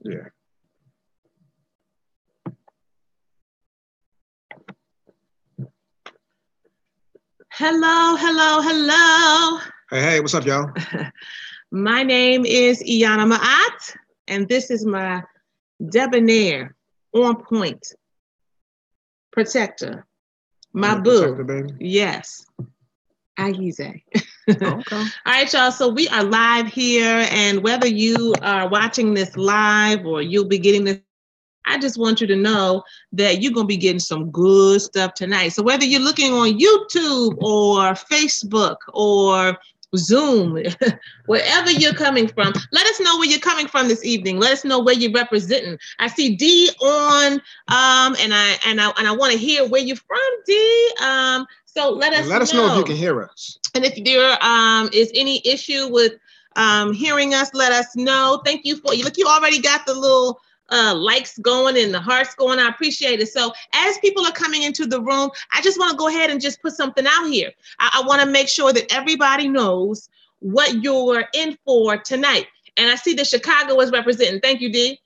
Yeah. Hello, hello, hello. Hey, what's up, y'all? My name is Iana Ma'at, and this is my debonair, on point protector. My boo. Protector, baby. Yes. Agize. Okay. All right, y'all. So we are live here, and whether you are watching this live or you'll be getting this, I just want you to know that you're going to be getting some good stuff tonight. So whether you're looking on YouTube or Facebook or Zoom, wherever you're coming from, let us know where you're coming from this evening. Let us know where you're representing. I see D on, and I want to hear where you're from, D. So let us know if you can hear us. And if there is any issue with hearing us, let us know. Thank you for look. You already got the little likes going and the hearts going. I appreciate it. So as people are coming into the room, I just want to go ahead and just put something out here. I want to make sure that everybody knows what you're in for tonight. And I see that Chicago is representing. Thank you, D.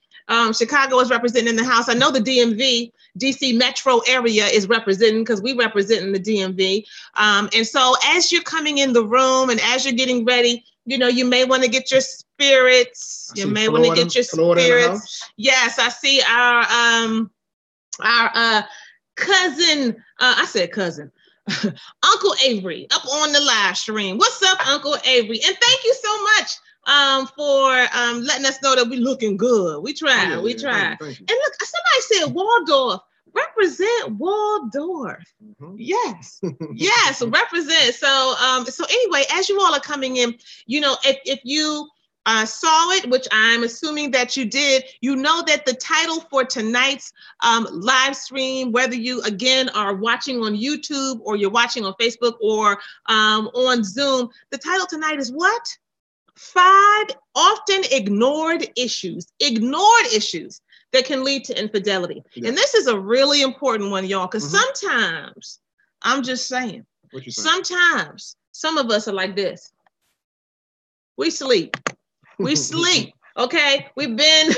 Chicago is representing in the house. I know the DMV, DC metro area is representing because we representing the DMV. And so as you're coming in the room and as you're getting ready, you know, you may want to get your spirits. You may want to get your spirits. Yes, I see our cousin. I said cousin. Uncle Avery up on the live stream. What's up, Uncle Avery? And thank you so much for letting us know that we're looking good. We try. We try. Thank you. And look, somebody said Waldorf. Represent Waldorf. Mm-hmm. Yes, yes, represent. So anyway, as you all are coming in, you know, if you saw it, which I'm assuming that you did, you know that the title for tonight's live stream, whether you again are watching on YouTube or you're watching on Facebook or on Zoom, the title tonight is what? 5 often ignored issues that can lead to infidelity. Yeah. And this is a really important one, y'all, because sometimes, I'm just saying, sometimes some of us are like this. We sleep. Okay, we've been,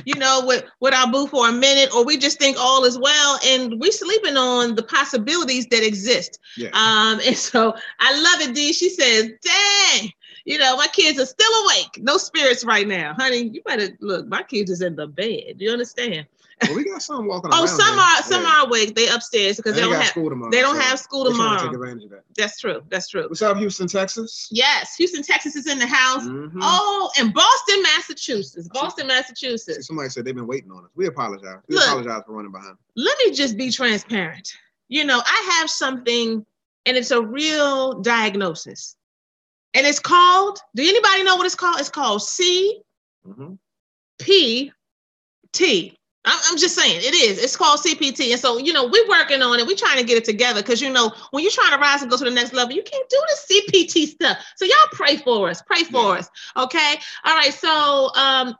you know, with our boo for a minute, or we just think all is well, and we sleeping on the possibilities that exist. Yeah. And so I love it, D. She says, "Dang, you know, my kids are still awake. No spirits right now, honey. You better look. My kids is in the bed. Do you understand?" Well, we got some walking around. Some are awake. They upstairs because they don't have school tomorrow. They don't have school tomorrow. Take advantage of that. That's true. What's up, Houston, Texas? Yes, Houston, Texas is in the house. Mm-hmm. Oh, and Boston, Massachusetts. See, somebody said they've been waiting on us. We apologize. Apologize for running behind. Let me just be transparent. You know, I have something, and it's a real diagnosis, and it's called. Do anybody know what it's called? It's called CPT. I'm just saying it is. It's called CPT. And so, you know, we're working on it. We're trying to get it together because, you know, when you're trying to rise and go to the next level, you can't do the CPT stuff. So y'all pray for us. Okay. All right. So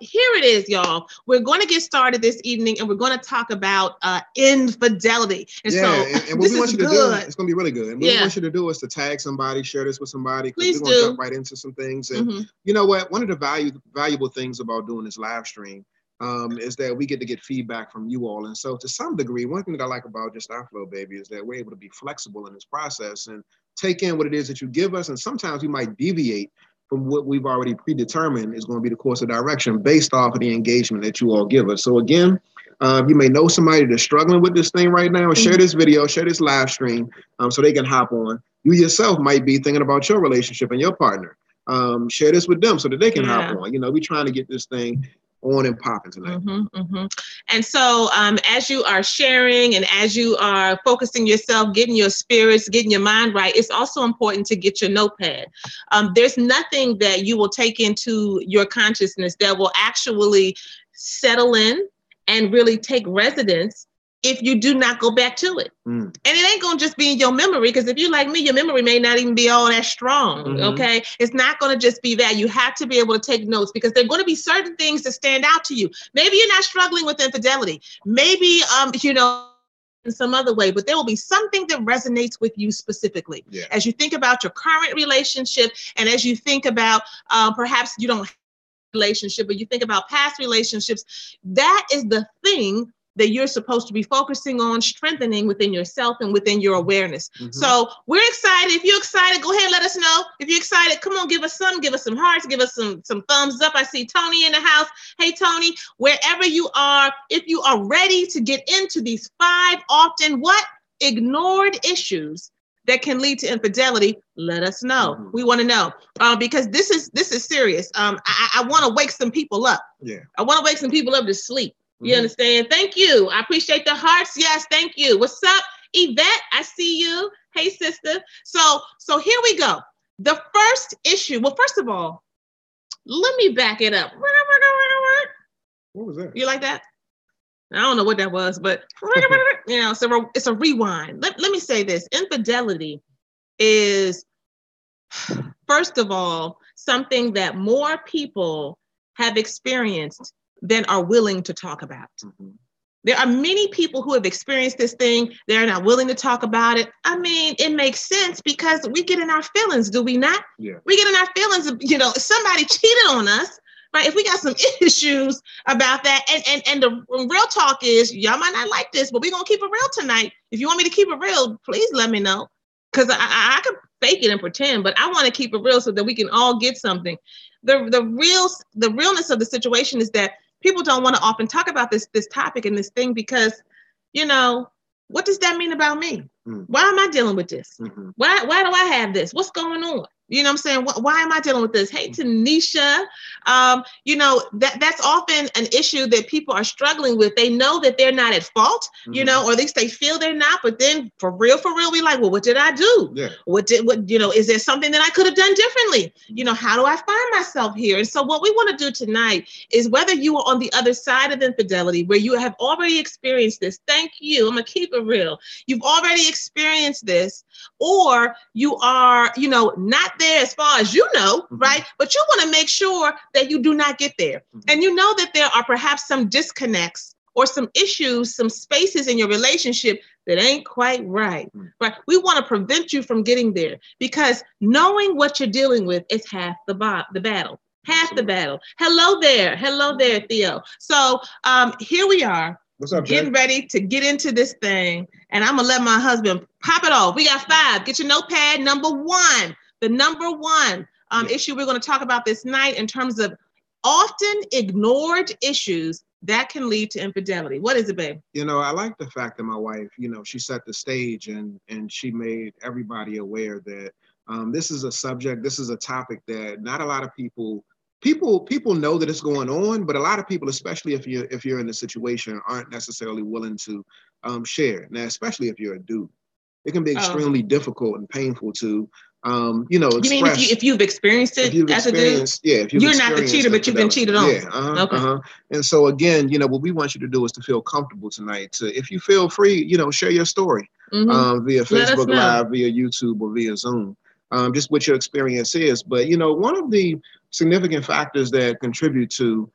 here it is, y'all. We're going to get started this evening and we're going to talk about infidelity. And and what we want you to do, it's going to be really good. And what we want you to do is to tag somebody, share this with somebody. Please we're going to jump right into some things. And you know what? One of the valuable things about doing this live stream is that we get to get feedback from you all. And so to some degree, one thing that I like about just our flow, baby, is that we're able to be flexible in this process and take in what it is that you give us. And sometimes we might deviate from what we've already predetermined is going to be the course of direction based off of the engagement that you all give us. So again, you may know somebody that's struggling with this thing right now. Share this video, share this live stream so they can hop on. You yourself might be thinking about your relationship and your partner. Share this with them so that they can hop on. You know, we're trying to get this thing on and popping tonight. And so as you are sharing and as you are focusing yourself, getting your spirits, getting your mind right, it's also important to get your notepad. There's nothing that you will take into your consciousness that will actually settle in and really take residence if you do not go back to it. And it ain't going to just be in your memory, because if you're like me, your memory may not even be all that strong, okay? It's not going to just be that. You have to be able to take notes because there are going to be certain things that stand out to you. Maybe you're not struggling with infidelity. Maybe, you know, in some other way, but there will be something that resonates with you specifically. As you think about your current relationship and as you think about perhaps you don't relationship, or you think about past relationships, that is the thing that you're supposed to be focusing on strengthening within yourself and within your awareness. So we're excited. If you're excited, go ahead and let us know. If you're excited, come on, give us some hearts, give us some thumbs up. I see Tony in the house. Hey, Tony, wherever you are, if you are ready to get into these 5 often ignored issues that can lead to infidelity, let us know. We want to know because this is serious. I want to wake some people up. I want to wake some people up to sleep. You understand? Thank you. I appreciate the hearts. Yes, thank you. What's up, Yvette? I see you. Hey, sister. So here we go. The first issue. Well, first of all, let me back it up. What was that? You like that? I don't know what that was, but so it's a rewind. Let me say this. Infidelity is, first of all, something that more people have experienced than are willing to talk about. There are many people who have experienced this thing. They're not willing to talk about it. I mean, it makes sense because we get in our feelings, do we not? Yeah. We get in our feelings, if somebody cheated on us, right? If we got some issues about that, and the real talk is, y'all might not like this, but we're going to keep it real tonight. If you want me to keep it real, please let me know. Because I could fake it and pretend, but I want to keep it real so that we can all get something. The realness of the situation is that people don't want to often talk about this topic and this thing because, what does that mean about me? Why am I dealing with this? Why do I have this? What's going on? You know what I'm saying? Why am I dealing with this? Hey, Tanisha, that's often an issue that people are struggling with. They know that they're not at fault, or at least they feel they're not. But then for real, we like, well, what did I do? Yeah. Is there something that I could have done differently? How do I find myself here? And so what we want to do tonight is, whether you are on the other side of infidelity, where you have already experienced this, thank you, I'm going to keep it real. You've already experienced this, or you are, not there as far as right? But you want to make sure that you do not get there. And you know that there are perhaps some disconnects or some issues, some spaces in your relationship that ain't quite right, right? We want to prevent you from getting there, because knowing what you're dealing with is half the battle. Half the battle. Hello there, Theo. So here we are. What's up, getting ready to get into this thing, and I'm gonna let my husband pop it off. We got 5. Get your notepad. Number 1, the number 1 issue we're going to talk about this night in terms of often ignored issues that can lead to infidelity. What is it, babe? I like the fact that my wife, she set the stage and she made everybody aware that this is a subject, this is a topic that not a lot of people know that it's going on, but a lot of people, especially if you're in the situation, aren't necessarily willing to share. Now, especially if you're a dude, it can be extremely difficult and painful to express. You mean if you've experienced it as a dude? Yeah, if you're not the cheater, but you've been cheated on. Yeah, okay. And so again, what we want you to do is to feel comfortable tonight. If you feel free, share your story via Facebook Live, via YouTube, or via Zoom. Just what your experience is. But one of the significant factors that contribute to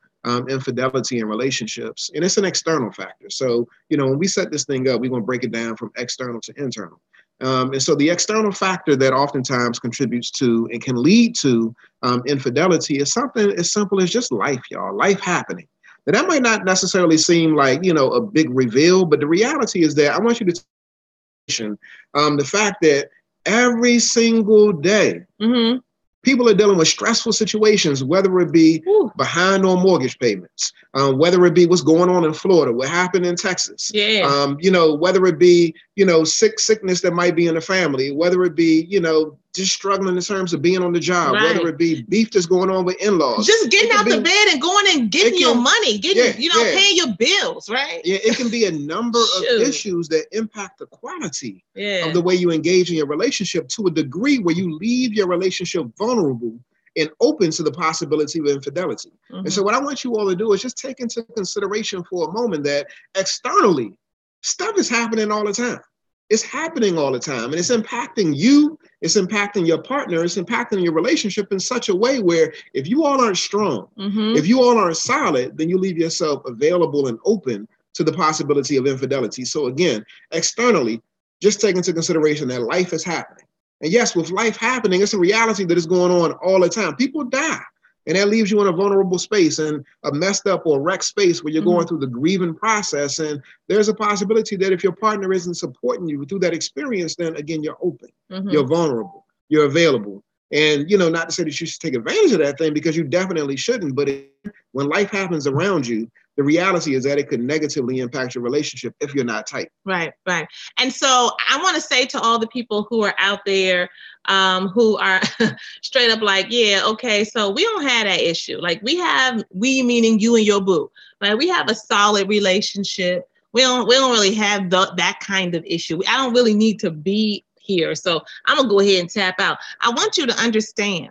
infidelity in relationships, and it's an external factor. So when we set this thing up, we're going to break it down from external to internal. And so the external factor that oftentimes contributes to and can lead to infidelity is something as simple as just life, y'all. Life happening. Now, that might not necessarily seem like a big reveal, but the reality is that I want you to the fact that every single day, people are dealing with stressful situations, whether it be behind on mortgage payments, whether it be what's going on in Florida, what happened in Texas, whether it be, sickness that might be in the family, whether it be, just struggling in terms of being on the job, whether it be beef that's going on with in-laws. Just getting out the bed and going and getting your money, paying your bills, right? Yeah, it can be a number of issues that impact the quality of the way you engage in your relationship, to a degree where you leave your relationship vulnerable and open to the possibility of infidelity. And so what I want you all to do is just take into consideration for a moment that externally, stuff is happening all the time. It's happening all the time, and it's impacting you, it's impacting your partner, it's impacting your relationship in such a way where if you all aren't strong, if you all aren't solid, then you leave yourself available and open to the possibility of infidelity. So again, externally, just take into consideration that life is happening. And yes, with life happening, it's a reality that is going on all the time. People die. And that leaves you in a vulnerable space and a messed up or wrecked space where you're going through the grieving process. And there's a possibility that if your partner isn't supporting you through that experience, then again, you're open, you're vulnerable, you're available. And, not to say that you should take advantage of that thing, because you definitely shouldn't. But when life happens around you, the reality is that it could negatively impact your relationship if you're not tight. Right. And so I want to say to all the people who are out there who are straight up like, yeah, okay, so we don't have that issue. Like we meaning you and your boo. Like we have a solid relationship. We don't really have that kind of issue. I don't really need to be here. So I'm going to go ahead and tap out. I want you to understand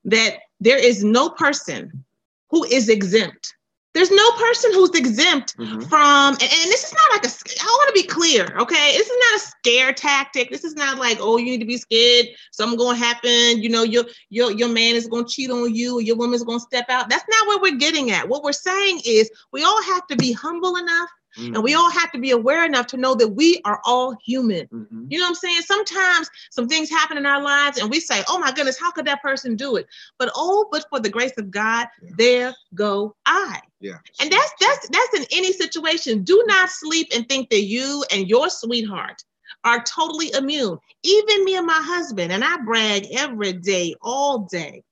that there is no person who is exempt. There's no person who's exempt from, and this is not like I want to be clear, okay? This is not a scare tactic. This is not like, oh, you need to be scared, something's going to happen, your man is going to cheat on you, or your woman's going to step out. That's not what we're getting at. What we're saying is we all have to be humble enough, and we all have to be aware enough to know that we are all human. You know what I'm saying? Sometimes some things happen in our lives and we say, oh my goodness, how could that person do it? But for the grace of God, there go I. Yeah. And that's in any situation. Do not sleep and think that you and your sweetheart are totally immune. Even me and my husband, and I brag every day, all day.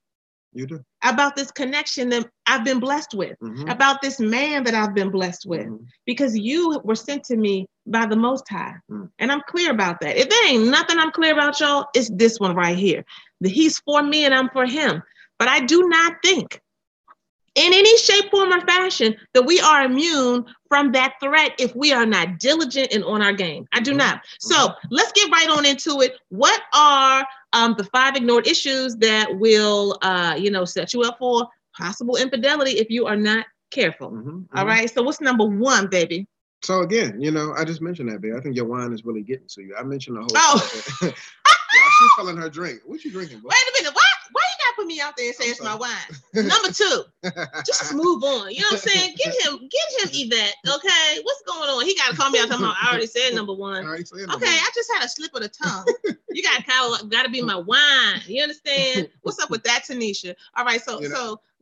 You do. About this connection that I've been blessed with, about this man that I've been blessed with, because you were sent to me by the Most High. And I'm clear about that. If there ain't nothing I'm clear about, y'all, it's this one right here. That he's for me and I'm for him. But I do not think in any shape, form, or fashion that we are immune from that threat if we are not diligent and on our game. I do not. So let's get right on into it. What are the 5 ignored issues that will, set you up for possible infidelity if you are not careful? All right. So what's number 1, baby? So again, I just mentioned that, babe. I think your wine is really getting to you. I mentioned the whole. Oh. Yeah, she's filling her drink. What you drinking, boy? Wait a minute. Why you gotta put me out there and say it's my wine? Number 2, just move on. You know what I'm saying? Get him Yvette. Okay, what's going on? He gotta call me out. I already said number 1. Okay, I just had a slip of the tongue. You gotta be my wine. You understand? What's up with that, Tanisha? All right, so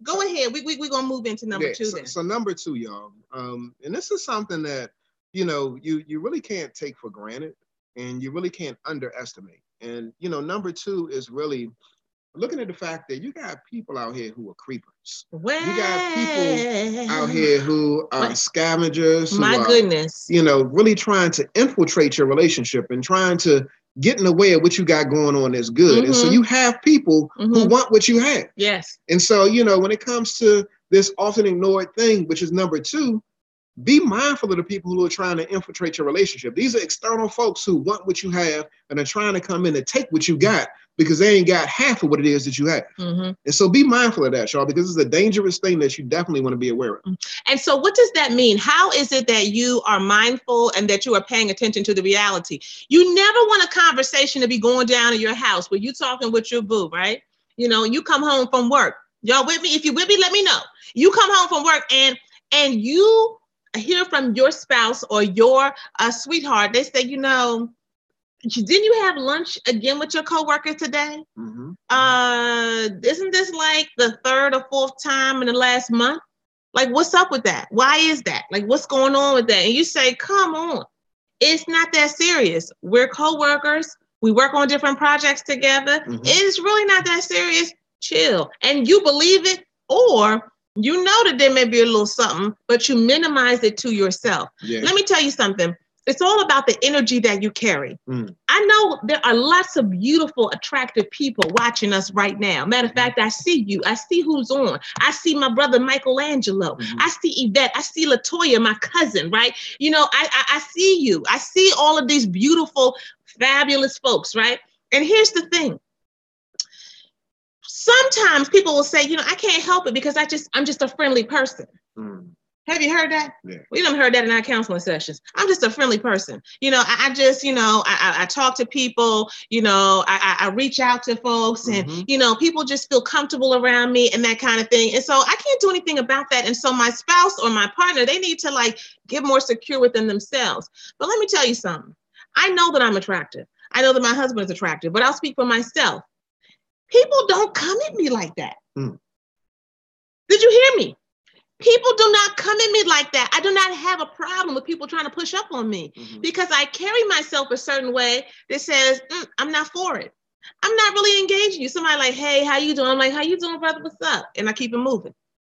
go ahead. We're gonna move into number 2 then. So number 2, y'all. And this is something that you really can't take for granted, and you really can't underestimate. And, number 2 is really looking at the fact that you got people out here who are creepers. Well, you got people out here who are scavengers. My goodness. Really trying to infiltrate your relationship and trying to get in the way of what you got going on that's good. And so you have people who want what you have. Yes. And so, when it comes to this often ignored thing, which is number 2, be mindful of the people who are trying to infiltrate your relationship. These are external folks who want what you have and are trying to come in and take what you got because they ain't got half of what it is that you have. And so be mindful of that, y'all, because it's a dangerous thing that you definitely want to be aware of. And so what does that mean? How is it that you are mindful and that you are paying attention to the reality? You never want a conversation to be going down in your house where you're talking with your boo, right? You come home from work. Y'all with me? If you're with me, let me know. You come home from work and you hear from your spouse or your sweetheart. They say, didn't you have lunch again with your coworker today? Isn't this like the 3rd or 4th time in the last month? Like, what's up with that? Why is that? Like, what's going on with that? And you say, come on, it's not that serious. We're coworkers. We work on different projects together. It's really not that serious. Chill. And you believe it, or you know that there may be a little something, but you minimize it to yourself. Let me tell you something. It's all about the energy that you carry. I know there are lots of beautiful, attractive people watching us right now. Matter of fact, I see you. I see who's on. I see my brother Michelangelo. I see Yvette. I see Latoya, my cousin, right? I see you. I see all of these beautiful, fabulous folks, right? And here's the thing. Sometimes people will say, I can't help it because I'm just a friendly person. Have you heard that? Yeah. We done heard that in our counseling sessions. I'm just a friendly person. I talk to people, I reach out to folks and, people just feel comfortable around me and that kind of thing. And so I can't do anything about that. And so my spouse or my partner, they need to get more secure within themselves. But let me tell you something. I know that I'm attractive. I know that my husband is attractive, but I'll speak for myself. People don't come at me like that. Did you hear me? People do not come at me like that. I do not have a problem with people trying to push up on me because I carry myself a certain way that says, I'm not for it. I'm not really engaging you. Somebody like, hey, how you doing? I'm like, how you doing, brother? What's up? And I keep it moving.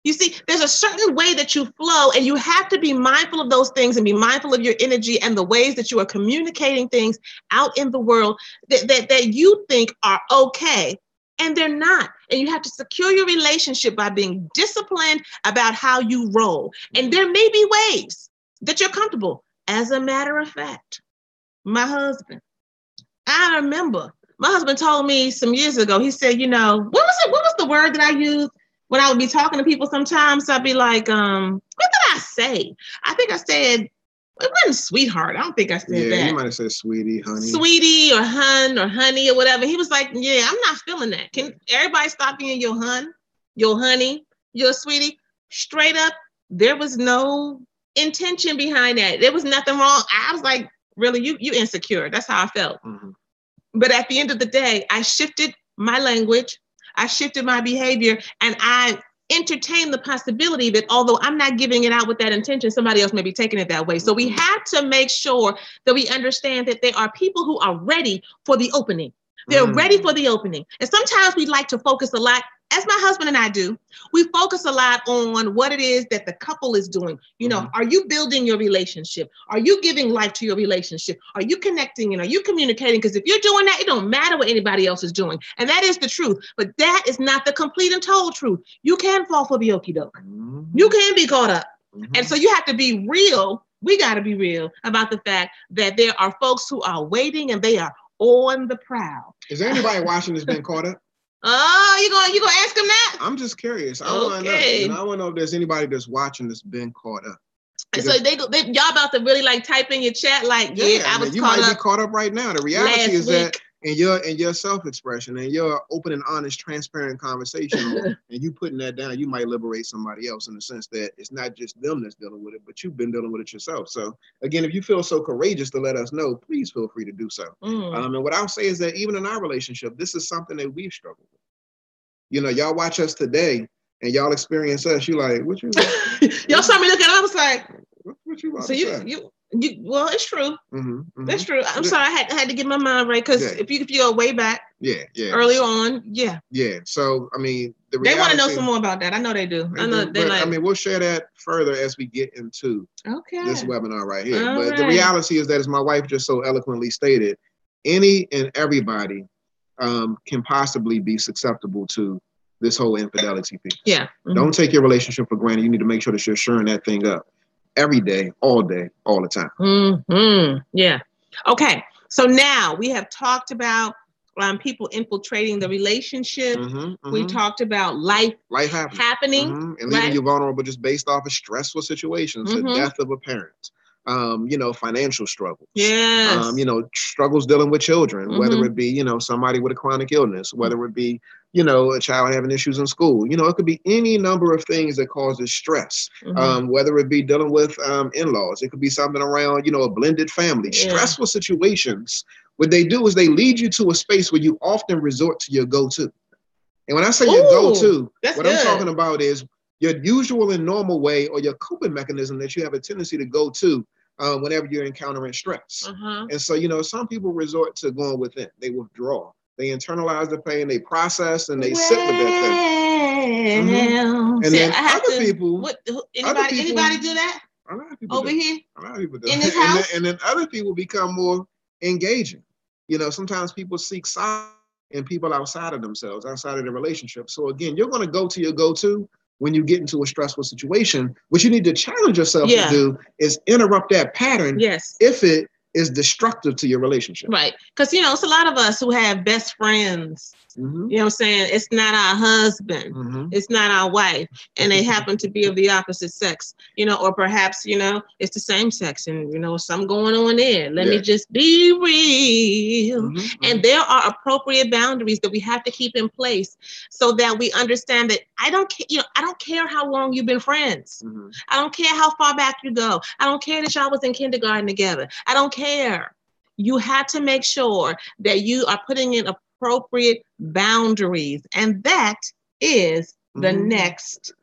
You see, there's a certain way that you flow, and you have to be mindful of those things and be mindful of your energy and the ways that you are communicating things out in the world that you think are okay. And they're not. And you have to secure your relationship by being disciplined about how you roll. And there may be ways that you're comfortable. As a matter of fact, my husband, I remember my husband told me some years ago, he said, what was the word that I used when I would be talking to people sometimes? I'd be like, what did I say? I think I said, it wasn't sweetheart. I don't think I said that. Yeah, you might have said sweetie, honey. Sweetie or hun or honey or whatever. He was like, yeah, I'm not feeling that. Can everybody stop being your hun, your honey, your sweetie? Straight up, there was no intention behind that. There was nothing wrong. I was like, really, you insecure. That's how I felt. But at the end of the day, I shifted my language. I shifted my behavior, and I entertain the possibility that although I'm not giving it out with that intention, somebody else may be taking it that way. So we have to make sure that we understand that there are people who are ready for the opening. They're ready for the opening. And sometimes we like to focus a lot, as my husband and I do, we focus a lot on what it is that the couple is doing. Are you building your relationship? Are you giving life to your relationship? Are you connecting and are you communicating? Because if you're doing that, it don't matter what anybody else is doing. And that is the truth. But that is not the complete and total truth. You can fall for the okie doke. You can be caught up. And so you have to be real. We got to be real about the fact that there are folks who are waiting and they are on the prowl. Is there anybody watching that's been caught up? Oh, you gonna ask them that? I'm just curious. I want to know. I want to know if there's anybody that's watching that's been caught up. Because so y'all about to really like type in your chat like, I was you caught might up be caught up right now. The reality is that in your self-expression and your open and honest, transparent conversation, and you putting that down, you might liberate somebody else in the sense that it's not just them that's dealing with it, but you've been dealing with it yourself. So again, if you feel so courageous to let us know, please feel free to do so. And what I'll say is that even in our relationship, this is something that we've struggled with. Y'all watch us today and y'all experience us. You like, what you? Y'all saw me looking. I was like, what you about so to say? you. Well, it's true. That's true. I'm sorry. I had to get my mind right because if you go way back, earlier on, So I mean, they want to know some more about that. I know they do. I know they like. I mean, we'll share that further as we get into this webinar right here. All but right. The reality is that, as my wife just so eloquently stated, any and everybody can possibly be susceptible to this whole infidelity piece. Yeah. Don't take your relationship for granted. You need to make sure that you're shoring that thing up every day, all the time. Yeah. Okay. So now we have talked about people infiltrating the relationship. We talked about life happening. And leaving you vulnerable just based off of stressful situations, the death of a parent. Financial struggles. Yes. Struggles dealing with children, whether it be, somebody with a chronic illness, whether it be, a child having issues in school. It could be any number of things that causes stress, whether it be dealing with in-laws. It could be something around, a blended family. Stressful situations. What they do is they lead you to a space where you often resort to your go-to. And when I say your go-to, what I'm talking about is your usual and normal way or your coping mechanism that you have a tendency to go to whenever you're encountering stress. And so, some people resort to going within. They withdraw. They internalize the pain. They process and they sit with that thing. And then other people. Anybody do that? A lot of people over here? A lot of people do. In this house? And then other people become more engaging. Sometimes people seek solace in people outside of themselves, outside of the relationship. So again, you're going to go to your go-to when you get into a stressful situation. What you need to challenge yourself to do is interrupt that pattern if it is destructive to your relationship. Right. Because, it's a lot of us who have best friends. You know what I'm saying? It's not our husband. It's not our wife. And they happen to be of the opposite sex, or perhaps, it's the same sex and, something going on there. Let me just be real. And there are appropriate boundaries that we have to keep in place so that we understand that I don't care how long you've been friends. I don't care how far back you go. I don't care that y'all was in kindergarten together. I don't care. You have to make sure that you are putting in appropriate boundaries. And that is the next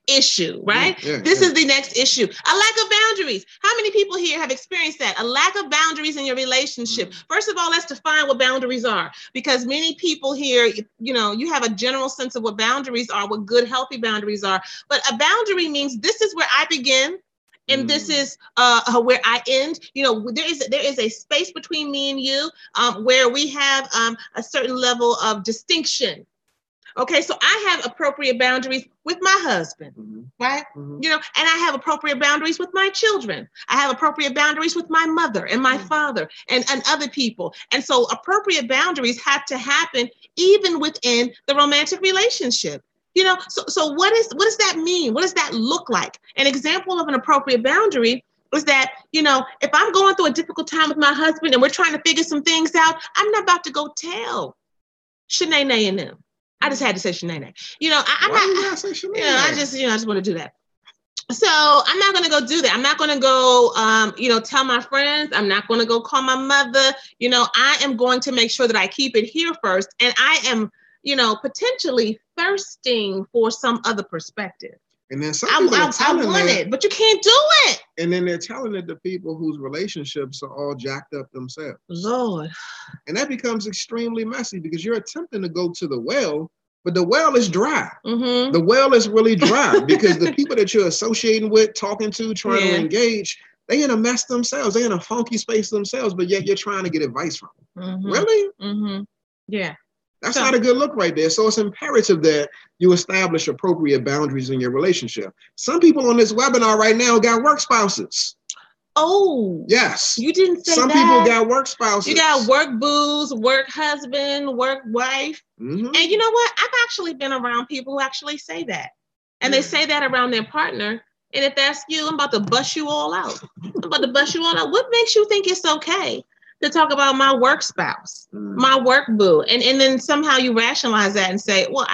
issue, right? This is the next issue. A lack of boundaries. How many people here have experienced that? A lack of boundaries in your relationship. First of all, let's define what boundaries are, because many people here, you have a general sense of what boundaries are, what good, healthy boundaries are. But a boundary means this is where I begin, and this is where I end. There is a space between me and you where we have a certain level of distinction. Okay, so I have appropriate boundaries with my husband, right? And I have appropriate boundaries with my children. I have appropriate boundaries with my mother and my father and other people. And so appropriate boundaries have to happen even within the romantic relationship. So what does that mean? What does that look like? An example of an appropriate boundary is that, if I'm going through a difficult time with my husband and we're trying to figure some things out, I'm not about to go tell Shanae and them. I just had to say Shanae. I just want to do that. So I'm not going to go do that. I'm not going to go, tell my friends. I'm not going to go call my mother. I am going to make sure that I keep it here first. And I am, potentially thirsting for some other perspective. And then some people I want it, but you can't do it. And then they're telling it to people whose relationships are all jacked up themselves. Lord. And that becomes extremely messy because you're attempting to go to the well, but the well is dry. The well is really dry because the people that you're associating with, talking to, trying to engage, they're in a mess themselves. They're in a funky space themselves, but yet you're trying to get advice from them. Really? Yeah. That's not a good look right there. So it's imperative that you establish appropriate boundaries in your relationship. Some people on this webinar right now got work spouses. Oh. Yes. You didn't say Some that. people got work spouses. You got work booze, work husband, work wife. And you know what? I've actually been around people who actually say that. And they say that around their partner. And if that's you, I'm about to bust you all out. What makes you think it's okay to talk about my work spouse, my work boo? And then somehow you rationalize that and say, well,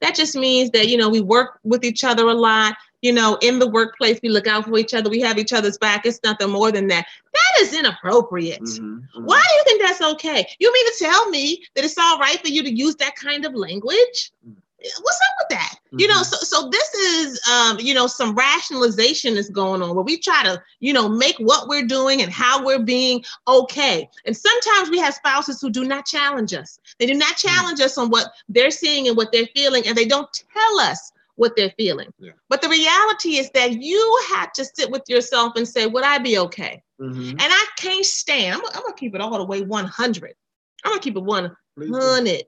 that just means that, we work with each other a lot. In the workplace, we look out for each other. We have each other's back. It's nothing more than that. That is inappropriate. Why do you think that's okay? You mean to tell me that it's all right for you to use that kind of language? What's up with that? So this is, some rationalization is going on where we try to, make what we're doing and how we're being okay. And sometimes we have spouses who do not challenge us. They do not challenge us on what they're seeing and what they're feeling, and they don't tell us what they're feeling. But the reality is that you have to sit with yourself and say, would I be okay? And I can't stand, I'm going to keep it all the way 100. I'm going to keep it 100.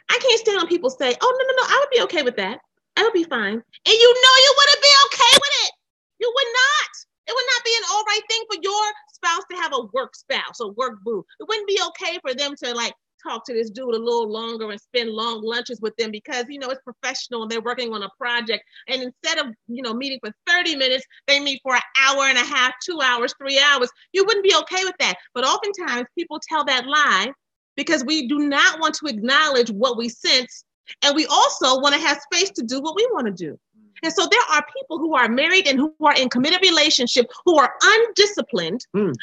I can't stand when people say, oh, no, I would be okay with that. I would be fine. And you wouldn't be okay with it. You would not. It would not be an all right thing for your spouse to have a work spouse or work boo. It wouldn't be okay for them to talk to this dude a little longer and spend long lunches with them because, it's professional and they're working on a project. And instead of, meeting for 30 minutes, they meet for an hour and a half, 2 hours, 3 hours. You wouldn't be okay with that. But oftentimes people tell that lie because we do not want to acknowledge what we sense. And we also want to have space to do what we want to do. And so there are people who are married and who are in committed relationship who are undisciplined to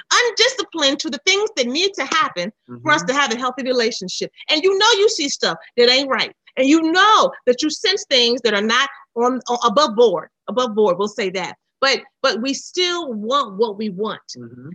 the things that need to happen for us to have a healthy relationship. And you see stuff that ain't right. And that you sense things that are not on above board, we'll say that. But we still want what we want.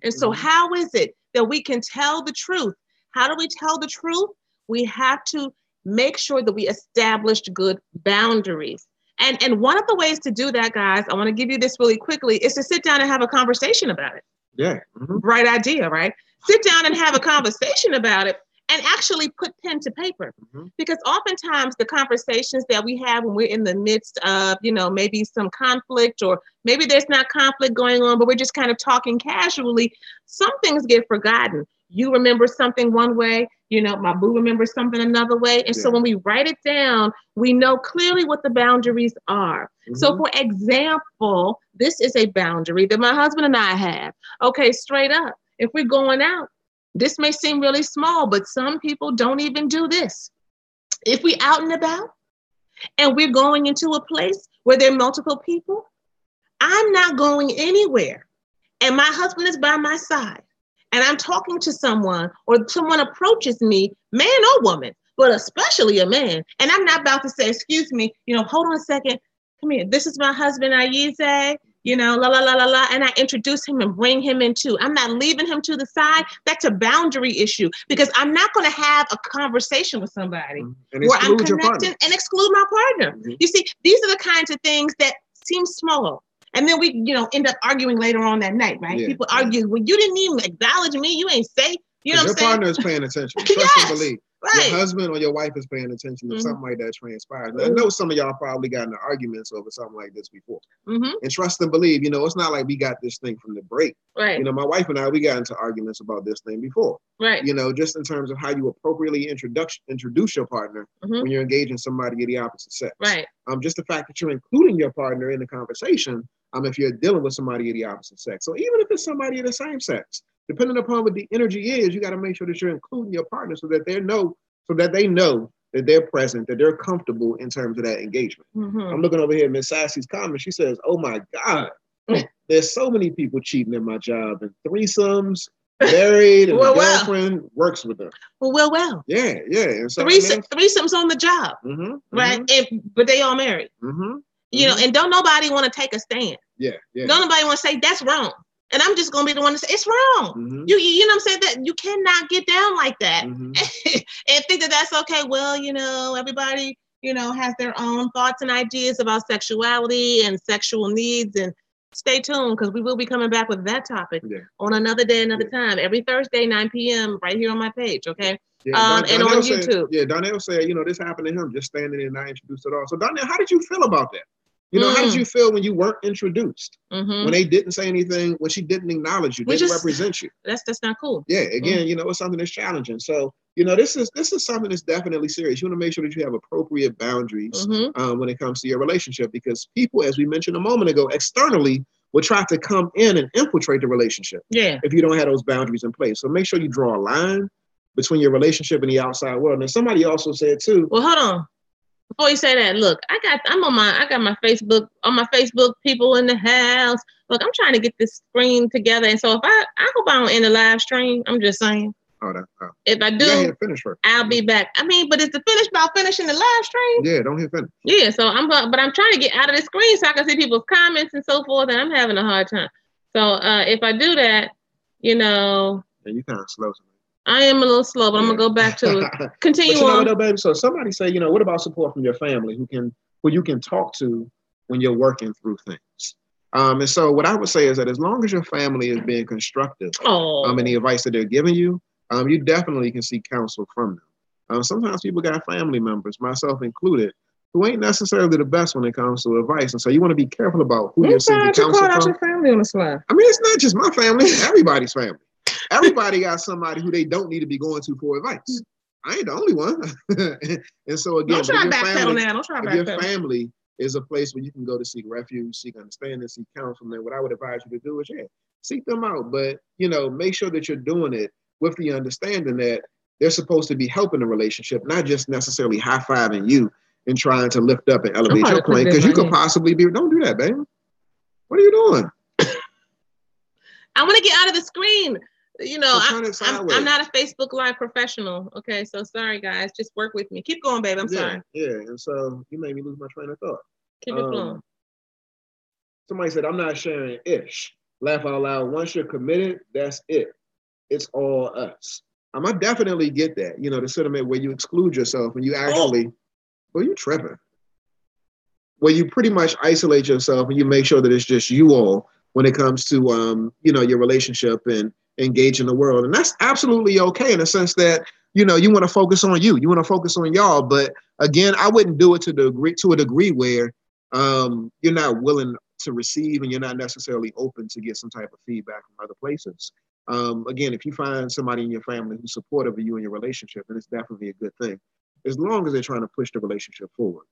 And so how is it that we can tell the truth? How do we tell the truth? We have to make sure that we established good boundaries. And one of the ways to do that, guys, I want to give you this really quickly, is to sit down and have a conversation about it. Yeah. Right idea, right? Sit down and have a conversation about it and actually put pen to paper. Because oftentimes the conversations that we have when we're in the midst of, maybe some conflict, or maybe there's not conflict going on, but we're just kind of talking casually, some things get forgotten. You remember something one way, my boo remembers something another way. And so when we write it down, we know clearly what the boundaries are. So for example, this is a boundary that my husband and I have. Okay, straight up, if we're going out, this may seem really small, but some people don't even do this. If we out and about and we're going into a place where there are multiple people, I'm not going anywhere. And my husband is by my side. And I'm talking to someone, or someone approaches me, man or woman, but especially a man. And I'm not about to say, excuse me, hold on a second. Come here. This is my husband, Ayize. La, la, la, la, la. And I introduce him and bring him in too. I'm not leaving him to the side. That's a boundary issue because I'm not going to have a conversation with somebody where I'm connecting and exclude my partner. Mm-hmm. You see, these are the kinds of things that seem small. And then we, end up arguing later on that night, right? Yeah, people argue, well, you didn't even acknowledge me. You ain't say, you know what I'm saying? Your partner is paying attention. Trust and believe. Right. Your husband or your wife is paying attention if something like that transpires. Now, I know some of y'all probably got into arguments over something like this before. And trust and believe, it's not like we got this thing from the break. Right. My wife and I, we got into arguments about this thing before. Right. Just in terms of how you appropriately introduce your partner when you're engaging somebody of the opposite sex. Right. Just the fact that you're including your partner in the conversation, if you're dealing with somebody of the opposite sex. So even if it's somebody of the same sex, depending upon what the energy is, you got to make sure that you're including your partner so that they know that they're present, that they're comfortable in terms of that engagement. I'm looking over here at Miss Sassy's comment. She says, "Oh my God, there's so many people cheating in my job and threesomes, married, and the girlfriend works with them." Well. Yeah. And so threesomes on the job, right? But they all married. And don't nobody want to take a stand. Yeah. Don't nobody want to say that's wrong. And I'm just going to be the one to say, it's wrong. You know what I'm saying? That you cannot get down like that and think that that's okay. Well, everybody, has their own thoughts and ideas about sexuality and sexual needs. And stay tuned because we will be coming back with that topic on another day, another time, every Thursday, 9 p.m. right here on my page. Okay. And on YouTube. Donnell said, this happened to him just standing there and not introduced at all. So Donnell, how did you feel about that? How did you feel when you weren't introduced? When they didn't say anything, when she didn't acknowledge you, didn't represent you? That's not cool. Yeah, again, it's something that's challenging. So, this is something that's definitely serious. You want to make sure that you have appropriate boundaries when it comes to your relationship, because people, as we mentioned a moment ago, externally will try to come in and infiltrate the relationship. Yeah. If you don't have those boundaries in place. So make sure you draw a line between your relationship and the outside world. And somebody also said too. Well, hold on. Before you say that, look, I got my Facebook, on my Facebook, people in the house. Look, I'm trying to get this screen together. And so if I hope I don't end the live stream. I'm just saying. If I do, finish her. I'll be back. But is the finish about finishing the live stream? Yeah, don't hit finish. Yeah, so I'm trying to get out of the screen so I can see people's comments and so forth, and I'm having a hard time. So if I do that, Yeah, you kind of slow. I am a little slow, but I'm gonna go back to it. Continue on. Though, baby, so somebody say, what about support from your family who you can talk to when you're working through things? And so what I would say is that as long as your family is being constructive in the advice that they're giving you, you definitely can seek counsel from them. Sometimes people got family members, myself included, who ain't necessarily the best when it comes to advice. And so you want to be careful about who you're seeking counsel from. Out your family on the slide. It's not just my family, it's everybody's family. Everybody got somebody who they don't need to be going to for advice. I ain't the only one. And so again, if your family is a place where you can go to seek refuge, seek understanding, seek counsel, then what I would advise you to do is, seek them out. But, make sure that you're doing it with the understanding that they're supposed to be helping the relationship, not just necessarily high-fiving you and trying to lift up and elevate your plane, because you could possibly be, don't do that, baby. What are you doing? I want to get out of the screen. I'm not a Facebook Live professional. Okay, so sorry, guys. Just work with me. Keep going, babe. I'm sorry. Yeah, and so you made me lose my train of thought. Keep it flowing. Somebody said, I'm not sharing ish. Laugh out loud. Once you're committed, that's it. It's all us. I definitely get that. The sentiment where you exclude yourself and you actually, you tripping. Where you pretty much isolate yourself and you make sure that it's just you all when it comes to, your relationship and engage in the world. And that's absolutely okay in the sense that, you want to focus on you. You want to focus on y'all. But again, I wouldn't do it to a degree where you're not willing to receive and you're not necessarily open to get some type of feedback from other places. Again, if you find somebody in your family who's supportive of you in your relationship, then it's definitely a good thing, as long as they're trying to push the relationship forward.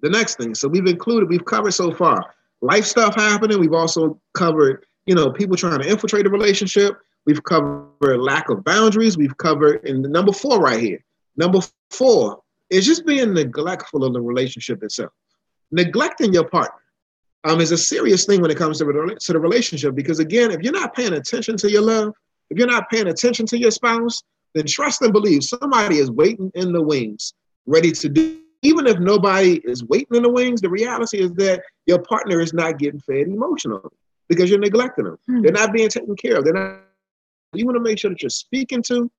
The next thing, so we've covered so far life stuff happening. We've also covered, people trying to infiltrate a relationship. We've covered lack of boundaries. We've covered, and number 4 right here. Number 4 is just being neglectful of the relationship itself. Neglecting your partner is a serious thing when it comes to the relationship, because again, if you're not paying attention to your love, if you're not paying attention to your spouse, then trust and believe somebody is waiting in the wings, ready to do. Even if nobody is waiting in the wings, the reality is that your partner is not getting fed emotionally because you're neglecting them. They're not being taken care of. You want to make sure that you're speaking to,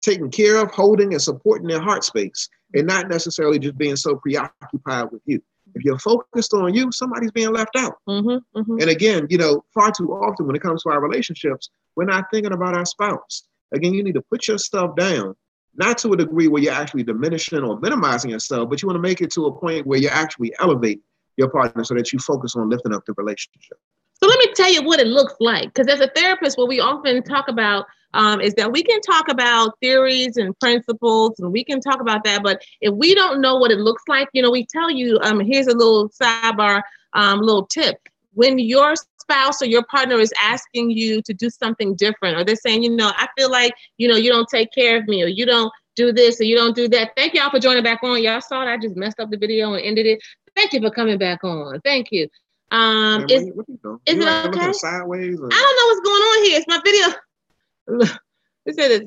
taking care of, holding, and supporting their heart space, and not necessarily just being so preoccupied with you. If you're focused on you, somebody's being left out. And again, far too often when it comes to our relationships, we're not thinking about our spouse. Again, you need to put yourself down, not to a degree where you're actually diminishing or minimizing yourself, but you want to make it to a point where you actually elevate your partner so that you focus on lifting up the relationship. So let me tell you what it looks like. Because as a therapist, what we often talk about is that we can talk about theories and principles, and we can talk about that. But if we don't know what it looks like, we tell you, here's a little sidebar, little tip. When your spouse or your partner is asking you to do something different, or they're saying, I feel like, you don't take care of me, or you don't do this, or you don't do that. Thank y'all for joining back on. Y'all saw it. I just messed up the video and ended it. Thank you for coming back on. Thank you. Man, Is it okay? Sideways or... I don't know what's going on here. It's my video.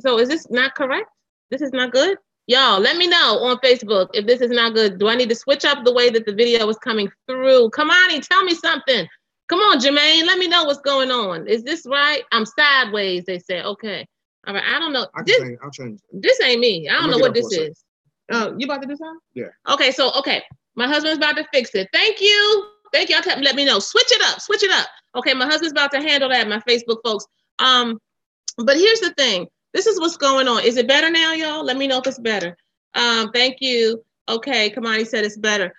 So is this not correct? This is not good? Y'all, let me know on Facebook if this is not good. Do I need to switch up the way that the video is coming through? Come on, tell me something. Come on, Jermaine, let me know what's going on. Is this right? I'm sideways, they said. Okay. All right, I don't know. I'll change it. This ain't me. I don't know what this is. Oh, you about to do something? Yeah. Okay. My husband's about to fix it. Thank you. Let me know. Switch it up. Okay, my husband's about to handle that, my Facebook folks. But here's the thing. This is what's going on. Is it better now, y'all? Let me know if it's better. Thank you. Okay, Kamani said it's better.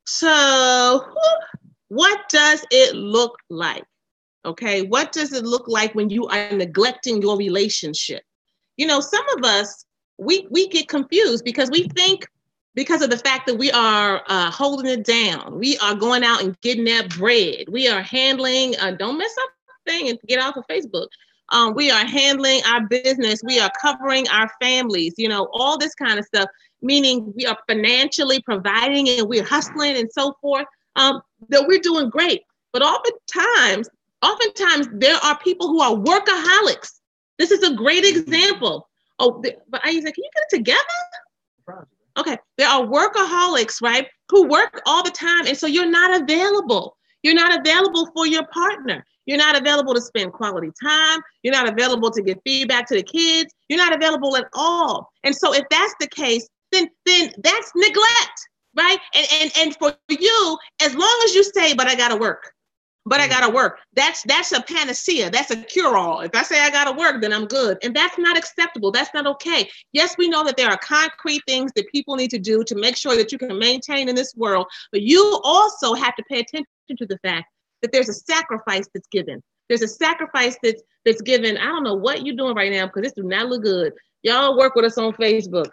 So what does it look like? Okay, what does it look like when you are neglecting your relationship? Some of us, we get confused because we think, because of the fact that we are holding it down, we are going out and getting that bread. We are handling, don't mess up the thing and get off of Facebook. We are handling our business. We are covering our families, all this kind of stuff, meaning we are financially providing and we're hustling and so forth, that we're doing great. But oftentimes there are people who are workaholics. This is a great example. Oh, but I said, can you get it together? Okay, there are workaholics, right, who work all the time. And so you're not available. You're not available for your partner. You're not available to spend quality time. You're not available to give feedback to the kids. You're not available at all. And so if that's the case, then that's neglect, right? And for you, as long as you say, but I got to work. That's a panacea. That's a cure-all. If I say I got to work, then I'm good. And that's not acceptable. That's not okay. Yes, we know that there are concrete things that people need to do to make sure that you can maintain in this world. But you also have to pay attention to the fact that there's a sacrifice that's given. There's a sacrifice that's given. I don't know what you're doing right now because this do not look good. Y'all work with us on Facebook.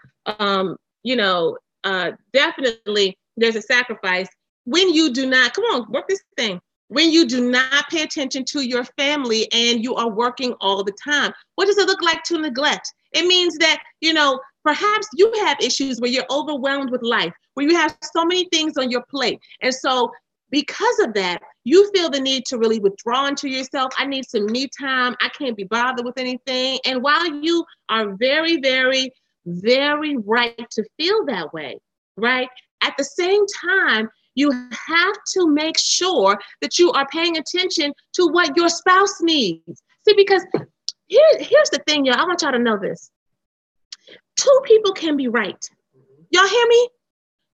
Definitely there's a sacrifice when you do not, come on, work this thing. When you do not pay attention to your family and you are working all the time. What does it look like to neglect? It means that, perhaps you have issues where you're overwhelmed with life, where you have so many things on your plate. And so because of that, you feel the need to really withdraw into yourself. I need some me time. I can't be bothered with anything. And while you are very, very, very right to feel that way, right? At the same time, you have to make sure that you are paying attention to what your spouse needs. See, because here's the thing, y'all. I want y'all to know this. Two people can be right. Y'all hear me?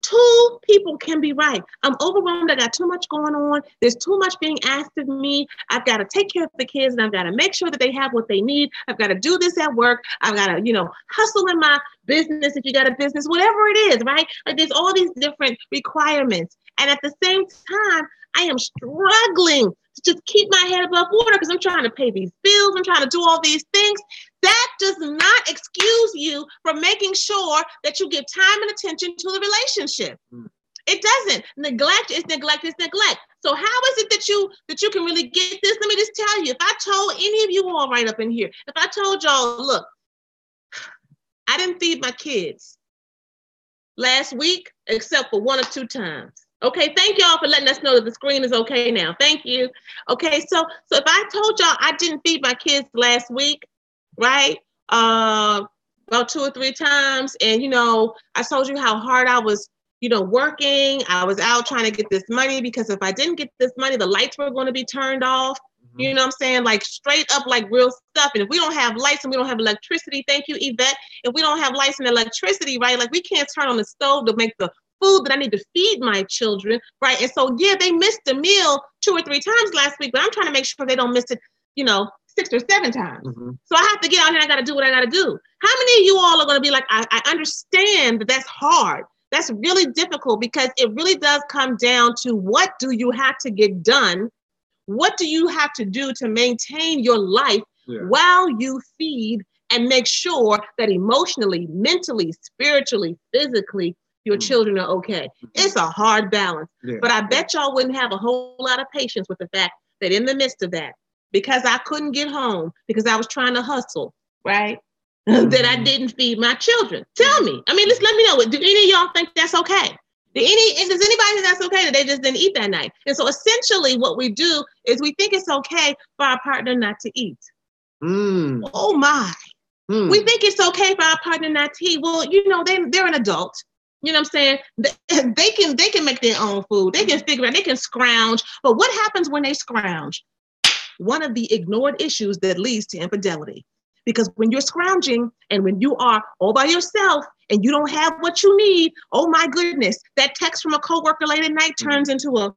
Two people can be right. I'm overwhelmed. I got too much going on. There's too much being asked of me. I've got to take care of the kids and I've got to make sure that they have what they need. I've got to do this at work. I've got to, hustle in my business if you got a business, whatever it is, right? Like there's all these different requirements. And at the same time, I am struggling to just keep my head above water because I'm trying to pay these bills. I'm trying to do all these things. That does not excuse you from making sure that you give time and attention to the relationship. It doesn't. Neglect is neglect is neglect. So how is it that you can really get this? Let me just tell you, if I told any of you all right up in here, if I told y'all, look, I didn't feed my kids last week except for 1 or 2 times. Okay, thank y'all for letting us know that the screen is okay now. Thank you. Okay, so if I told y'all I didn't feed my kids last week, right? about 2 or 3 times. And, I told you how hard I was, working. I was out trying to get this money because if I didn't get this money, the lights were going to be turned off. Mm-hmm. You know what I'm saying? Like straight up, like real stuff. And if we don't have lights and we don't have electricity, thank you, Yvette. If we don't have lights and electricity, right? Like we can't turn on the stove to make the food that I need to feed my children, right? And so, yeah, they missed the meal 2 or 3 times last week, but I'm trying to make sure they don't miss it, 6 or 7 times. Mm-hmm. So I have to get out here and I got to do what I got to do. How many of you all are going to be like, I understand that that's hard. That's really difficult because it really does come down to what do you have to get done? What do you have to do to maintain your life while you feed and make sure that emotionally, mentally, spiritually, physically, your children are okay? It's a hard balance, but I bet y'all wouldn't have a whole lot of patience with the fact that in the midst of that, because I couldn't get home because I was trying to hustle, right? That I didn't feed my children. Tell me. I mean, just let me know. Do any of y'all think that's okay? Does anybody think that's okay that they just didn't eat that night? And so essentially what we do is we think it's okay for our partner not to eat. Oh my. We think it's okay for our partner not to eat. Well, they're an adult. You know what I'm saying? They can make their own food. They can figure out, they can scrounge. But what happens when they scrounge? One of the ignored issues that leads to infidelity. Because when you're scrounging and when you are all by yourself and you don't have what you need, oh my goodness, that text from a coworker late at night turns into a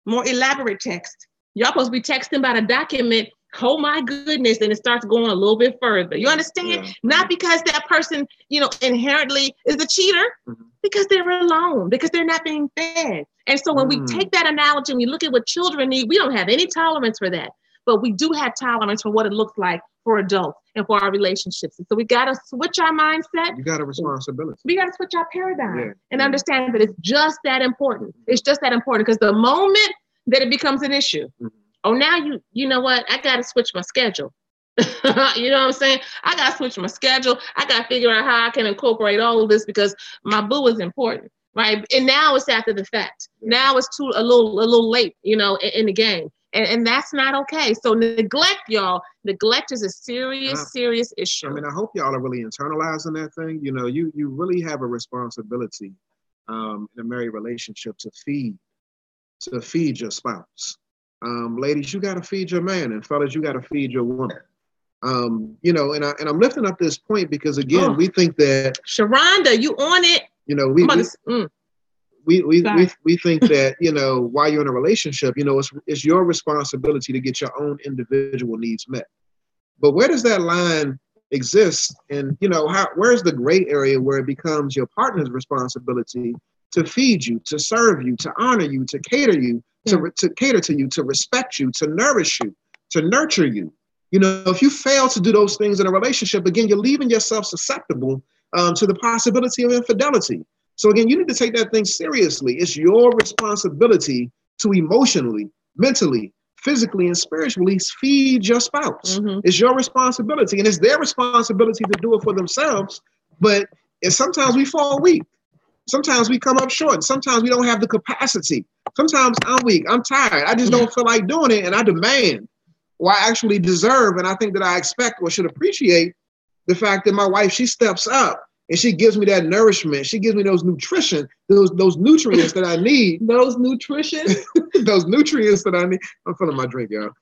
more elaborate text. Y'all supposed to be texting about a document. Oh my goodness. And it starts going a little bit further. You understand? Yeah. Not because that person, inherently is a cheater, because they're alone, because they're not being fed. And so when we take that analogy and we look at what children need, we don't have any tolerance for that. But we do have tolerance for what it looks like for adults and for our relationships. And so we got to switch our mindset. You got a responsibility. We got to switch our paradigm and understand that it's just that important. It's just that important because the moment that it becomes an issue, now you know what? I got to switch my schedule. You know what I'm saying? I got to switch my schedule. I got to figure out how I can incorporate all of this because my boo is important, right? And now it's after the fact. Now it's a little late, in the game. And that's not okay. So neglect, y'all. Neglect is a serious issue. I mean, I hope y'all are really internalizing that thing. You really have a responsibility in a married relationship to feed your spouse. Ladies, you got to feed your man, and fellas, you got to feed your woman. And I'm lifting up this point because again, we think that Sharonda, you on it? We think that, while you're in a relationship, it's your responsibility to get your own individual needs met. But where does that line exist? And, where's the gray area where it becomes your partner's responsibility to feed you, to serve you, to honor you, to cater you, to cater to you, to respect you, to nourish you, to nurture you? If you fail to do those things in a relationship, again, you're leaving yourself susceptible to the possibility of infidelity. So again, you need to take that thing seriously. It's your responsibility to emotionally, mentally, physically, and spiritually feed your spouse. It's your responsibility, and it's their responsibility to do it for themselves. But sometimes we fall weak. Sometimes we come up short. Sometimes we don't have the capacity. Sometimes I'm weak. I'm tired. I just don't feel like doing it, and I demand, or I actually deserve, and I think that I expect or should appreciate the fact that my wife, she steps up. And she gives me that nourishment. She gives me those nutrition, those nutrients that I need. Those nutrition? Those nutrients that I need. I'm filling my drink, y'all.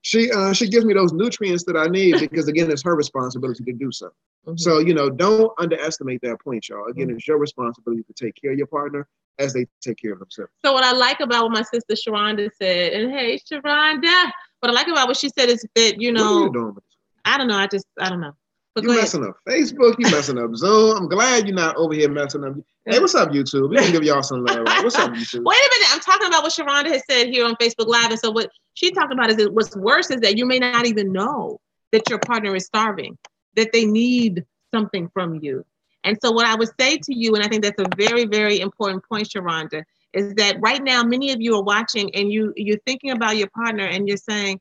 She gives me those nutrients that I need because, again, it's her responsibility to do so. So, don't underestimate that point, y'all. Again, it's your responsibility to take care of your partner as they take care of themselves. So what I like about what my sister Sharonda said, and hey, Sharonda, what I like about what she said is that, What are you doing with this? I don't know. I don't know. You messing up Facebook, you messing up Zoom. I'm glad you're not over here messing up. Hey, what's up, YouTube? We can give y'all some love. What's up, YouTube? Wait a minute. I'm talking about what Sharonda has said here on Facebook Live. And so what she talked about is that what's worse is that you may not even know that your partner is starving, that they need something from you. And so what I would say to you, and I think that's a very, very important point, Sharonda, is that right now, many of you are watching and you're thinking about your partner and you're saying,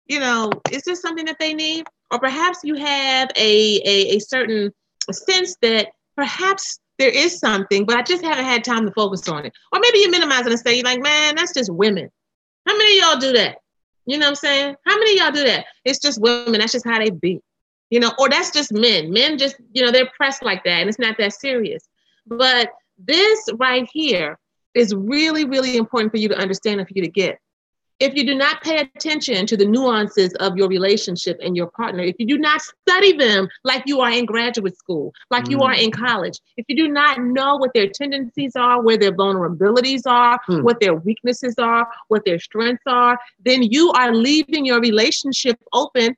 is this something that they need? Or perhaps you have a certain sense that perhaps there is something, but I just haven't had time to focus on it. Or maybe you minimize it and say, like, man, that's just women. How many of y'all do that? You know what I'm saying? How many of y'all do that? It's just women. That's just how they be. or that's just men. Men just, they're pressed like that, and it's not that serious. But this right here is really, really important for you to understand and for you to get. If you do not pay attention to the nuances of your relationship and your partner, if you do not study them like you are in graduate school, like you are in college, if you do not know what their tendencies are, where their vulnerabilities are, what their weaknesses are, what their strengths are, then you are leaving your relationship open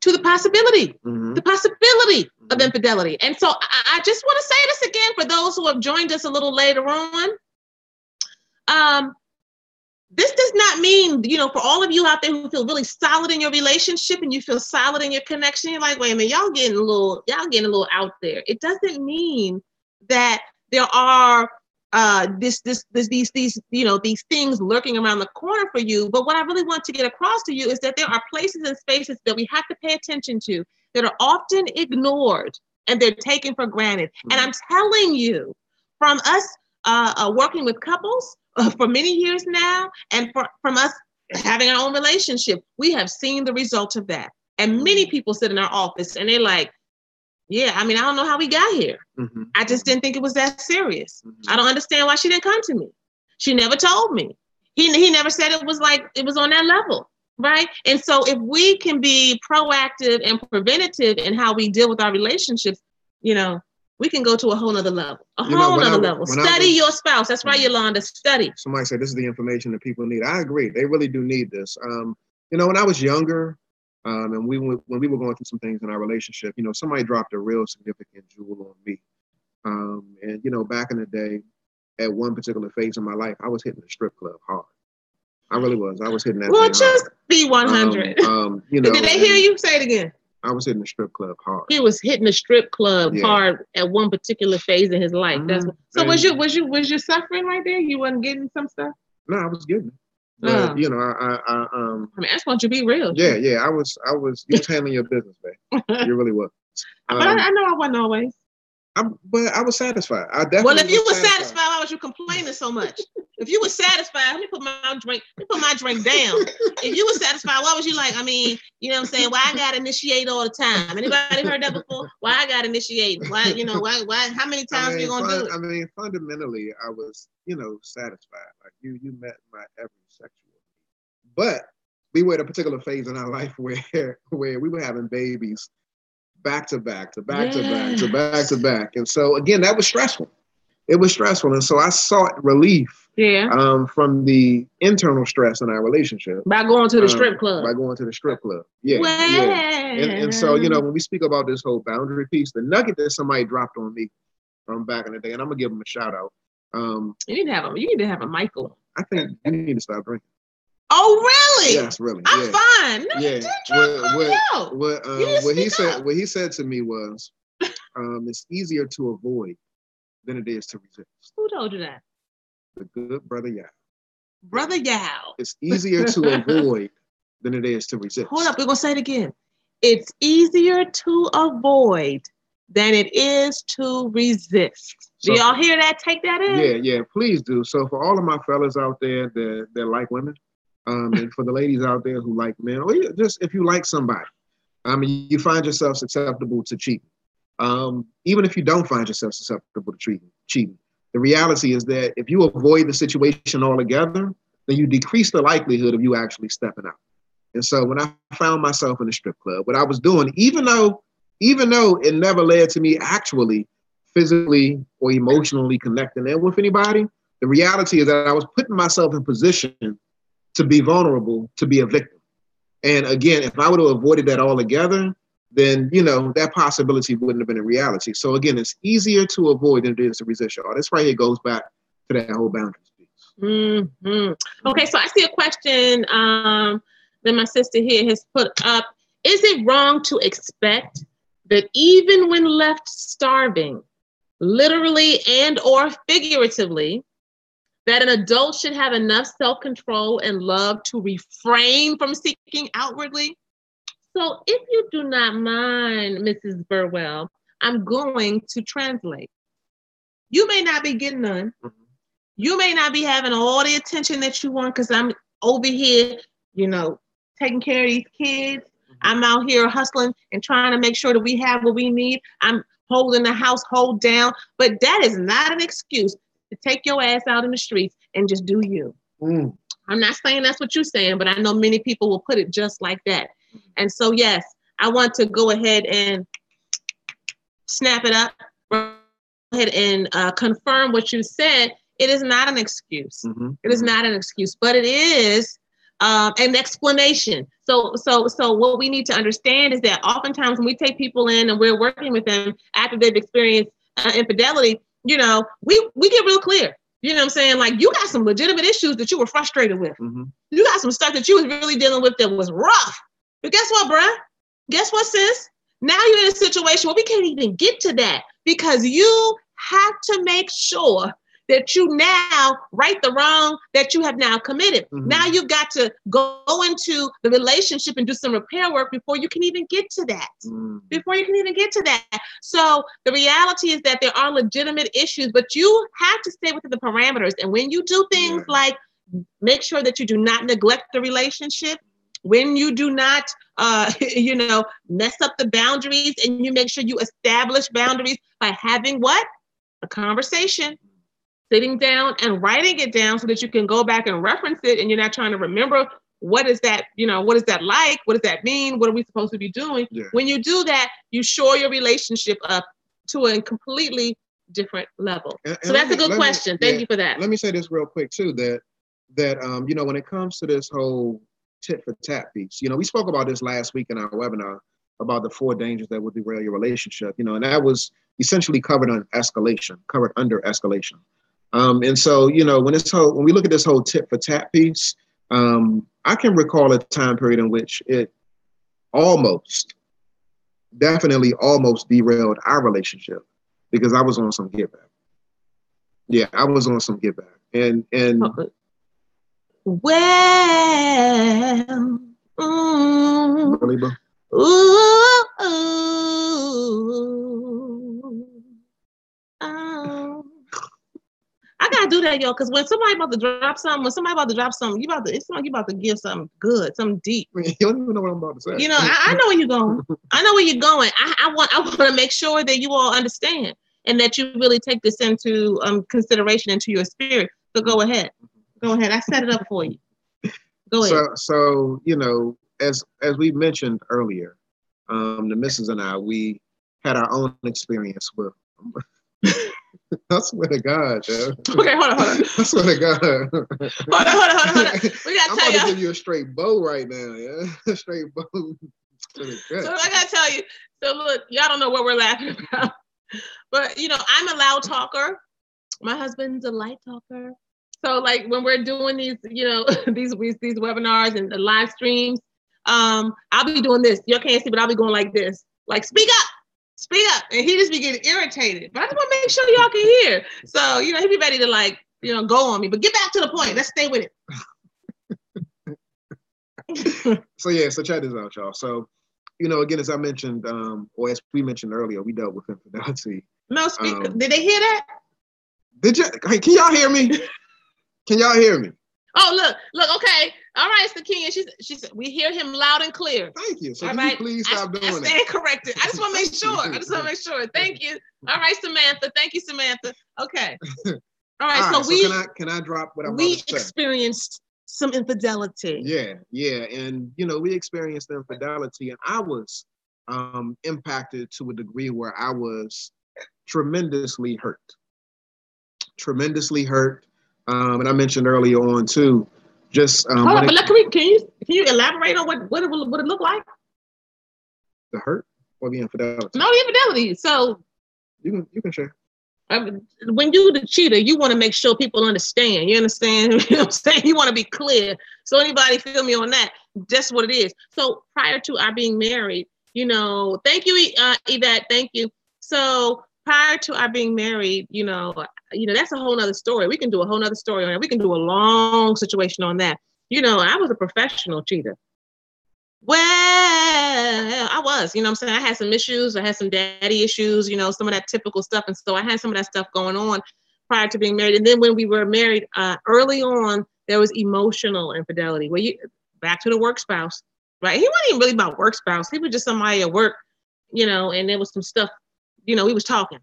to the possibility of infidelity. And so I just want to say this again for those who have joined us a little later on. This does not mean, for all of you out there who feel really solid in your relationship and you feel solid in your connection, you're like, wait a minute, y'all getting a little out there. It doesn't mean that there are these things lurking around the corner for you. But what I really want to get across to you is that there are places and spaces that we have to pay attention to that are often ignored and they're taken for granted. And I'm telling you, from us working with couples for many years now, and from us having our own relationship, we have seen the result of that. And many people sit in our office and they're like, yeah, I don't know how we got here. I just didn't think it was that serious. I don't understand why she didn't come to me. She never told me. He never said it was on that level, right? And so if we can be proactive and preventative in how we deal with our relationships, we can go to a whole nother level, level. Study your spouse. That's right, Yolanda, study. Somebody said this is the information that people need. I agree. They really do need this. When I was younger, and when we were going through some things in our relationship, somebody dropped a real significant jewel on me. And back in the day, at one particular phase of my life, I was hitting the strip club hard. I really was. I was hitting that. Well, just be 100. Did they hear you? Say it again. I was hitting the strip club hard. He was hitting the strip club hard at one particular phase in his life. So was you suffering right there? You wasn't getting some stuff? No, I was getting it. But I just want you to be real. Yeah. I was. You was handling your business, babe. You really was. But I know I wasn't always. But I was satisfied. I definitely. Well, if you were satisfied, why was you complaining so much? If you were satisfied, let me put my drink down. If you were satisfied, why was you like? You know what I'm saying? Why I gotta initiate all the time? Anybody heard that before? Why I gotta initiate? Why? Why? How many times are you gonna do it? Fundamentally, I was, satisfied. Like you met my every sexual need. But we were at a particular phase in our life where we were having babies back to back. And so again, that was stressful. It was stressful. And so I sought relief from the internal stress in our relationship. By going to the strip club. Yeah. And so, when we speak about this whole boundary piece, the nugget that somebody dropped on me from back in the day, and I'm gonna give them a shout out. You need to have a Michael. I think you need to stop drinking. Oh, really? Yes, really. I'm fine. No, What he said to me was, it's easier to avoid than it is to resist. Who told you that? The good brother Yao. Brother Yao. It's easier to avoid than it is to resist. Hold up, we're gonna say it again. It's easier to avoid than it is to resist. Do y'all hear that? Take that in. Yeah, please do. So for all of my fellas out there that like women, and for the ladies out there who like men, or just if you like somebody, you find yourself susceptible to cheating. Even if you don't find yourself susceptible to cheating, the reality is that if you avoid the situation altogether, then you decrease the likelihood of you actually stepping out. And so when I found myself in a strip club, what I was doing, even though it never led to me actually physically or emotionally connecting in with anybody, the reality is that I was putting myself in position to be vulnerable, to be a victim. And again, if I would have avoided that altogether, then, that possibility wouldn't have been a reality. So again, it's easier to avoid than it is to resist, y'all. This right here goes back to that whole boundaries piece. Mm-hmm. Okay, so I see a question that my sister here has put up. Is it wrong to expect that even when left starving, literally and or figuratively, that an adult should have enough self-control and love to refrain from seeking outwardly? So if you do not mind, Mrs. Burwell, I'm going to translate. You may not be getting none. Mm-hmm. You may not be having all the attention that you want because I'm over here, taking care of these kids. I'm out here hustling and trying to make sure that we have what we need. I'm holding the household down. But that is not an excuse to take your ass out in the streets and just do you. I'm not saying that's what you're saying, but I know many people will put it just like that. And so, yes, I want to go ahead and snap it up. Go ahead and confirm what you said. It is not an excuse. It is not an excuse, but it is an explanation. So what we need to understand is that oftentimes when we take people in and we're working with them after they've experienced infidelity, you know, we get real clear. You know what I'm saying? Like, you got some legitimate issues that you were frustrated with. You got some stuff that you was really dealing with that was rough. But guess what, bruh? Guess what, sis? Now you're in a situation where we can't even get to that because you have to make sure that you now right the wrong that you have now committed. Now you've got to go into the relationship and do some repair work before you can even get to that. Before you can even get to that. So the reality is that there are legitimate issues, but you have to stay within the parameters. And when you do things like make sure that you do not neglect the relationship, when you do not, you know, mess up the boundaries, and you make sure you establish boundaries by having what? A conversation. Sitting down and writing it down so that you can go back and reference it, and you're not trying to remember what is that, you know, what is that like? What does that mean? What are we supposed to be doing? When you do that, you shore your relationship up to a completely different level. And so that's a good question. Thank you for that. Let me say this real quick too, that you know, when it comes to this whole tit for tat piece, you know, we spoke about this last week in our webinar about the 4 dangers that would derail your relationship, you know, and that was essentially covered under escalation. And so, you know, when we look at this whole tit for tat piece, I can recall a time period in which it definitely almost derailed our relationship because I was on some get back. Yeah, I was on some get back. And I gotta do that, yo, because when somebody about to drop something, it's like you about to give something good, something deep. You don't even know what I'm about to say. You know, I know where you're going. I know where you're going. I want to make sure that you all understand and that you really take this into consideration into your spirit. So go ahead. I set it up for you. Go ahead. So you know, as we mentioned earlier, the missus and I, we had our own experience with. I swear to God, yo. Okay, hold on. I swear to God. Hold on. We gotta I'm tell about to give you a straight bow right now, yeah. A straight bow. So I gotta tell you. So look, y'all don't know what we're laughing about, but you know, I'm a loud talker. My husband's a light talker. So like when we're doing these, you know, these webinars and the live streams, I'll be doing this. You can't see, but I'll be going like this, like speak up. And he just be getting irritated. But I just want to make sure y'all can hear. So, you know, he be ready to like, you know, go on me. But get back to the point. Let's stay with it. So check this out, y'all. So, you know, again, as I mentioned, or as we mentioned earlier, we dealt with infidelity. No, did they hear that? Hey, can y'all hear me? Can y'all hear me? Oh, look, okay. All right, Sakia. She said, we hear him loud and clear. Thank you. So can you please stop doing that? I stand corrected. I just want to make sure. Thank you. All right, Samantha. Thank you, Samantha. Okay. All right, so can I drop what I'm about to say? We experienced some infidelity. Yeah. And, you know, we experienced infidelity, and I was impacted to a degree where I was tremendously hurt. And I mentioned earlier on too, just hold on, but can you elaborate on what it look like? The hurt or the infidelity? No, the infidelity. So you can share. When you're the cheater, you want to make sure people understand. You understand? You know what I'm saying? You want to be clear. So anybody feel me on that? That's what it is. So prior to our being married, you know, thank you, Yvette. Thank you. So prior to our being married, you know, that's a whole nother story. We can do a whole nother story on that. We can do a long situation on that. You know, I was a professional cheater. Well, I was, you know what I'm saying? I had some issues. I had some daddy issues, you know, some of that typical stuff. And so I had some of that stuff going on prior to being married. And then when we were married, early on, there was emotional infidelity. Back to the work spouse. right? He wasn't even really about work spouse. He was just somebody at work, you know, and there was some stuff, you know, we was talking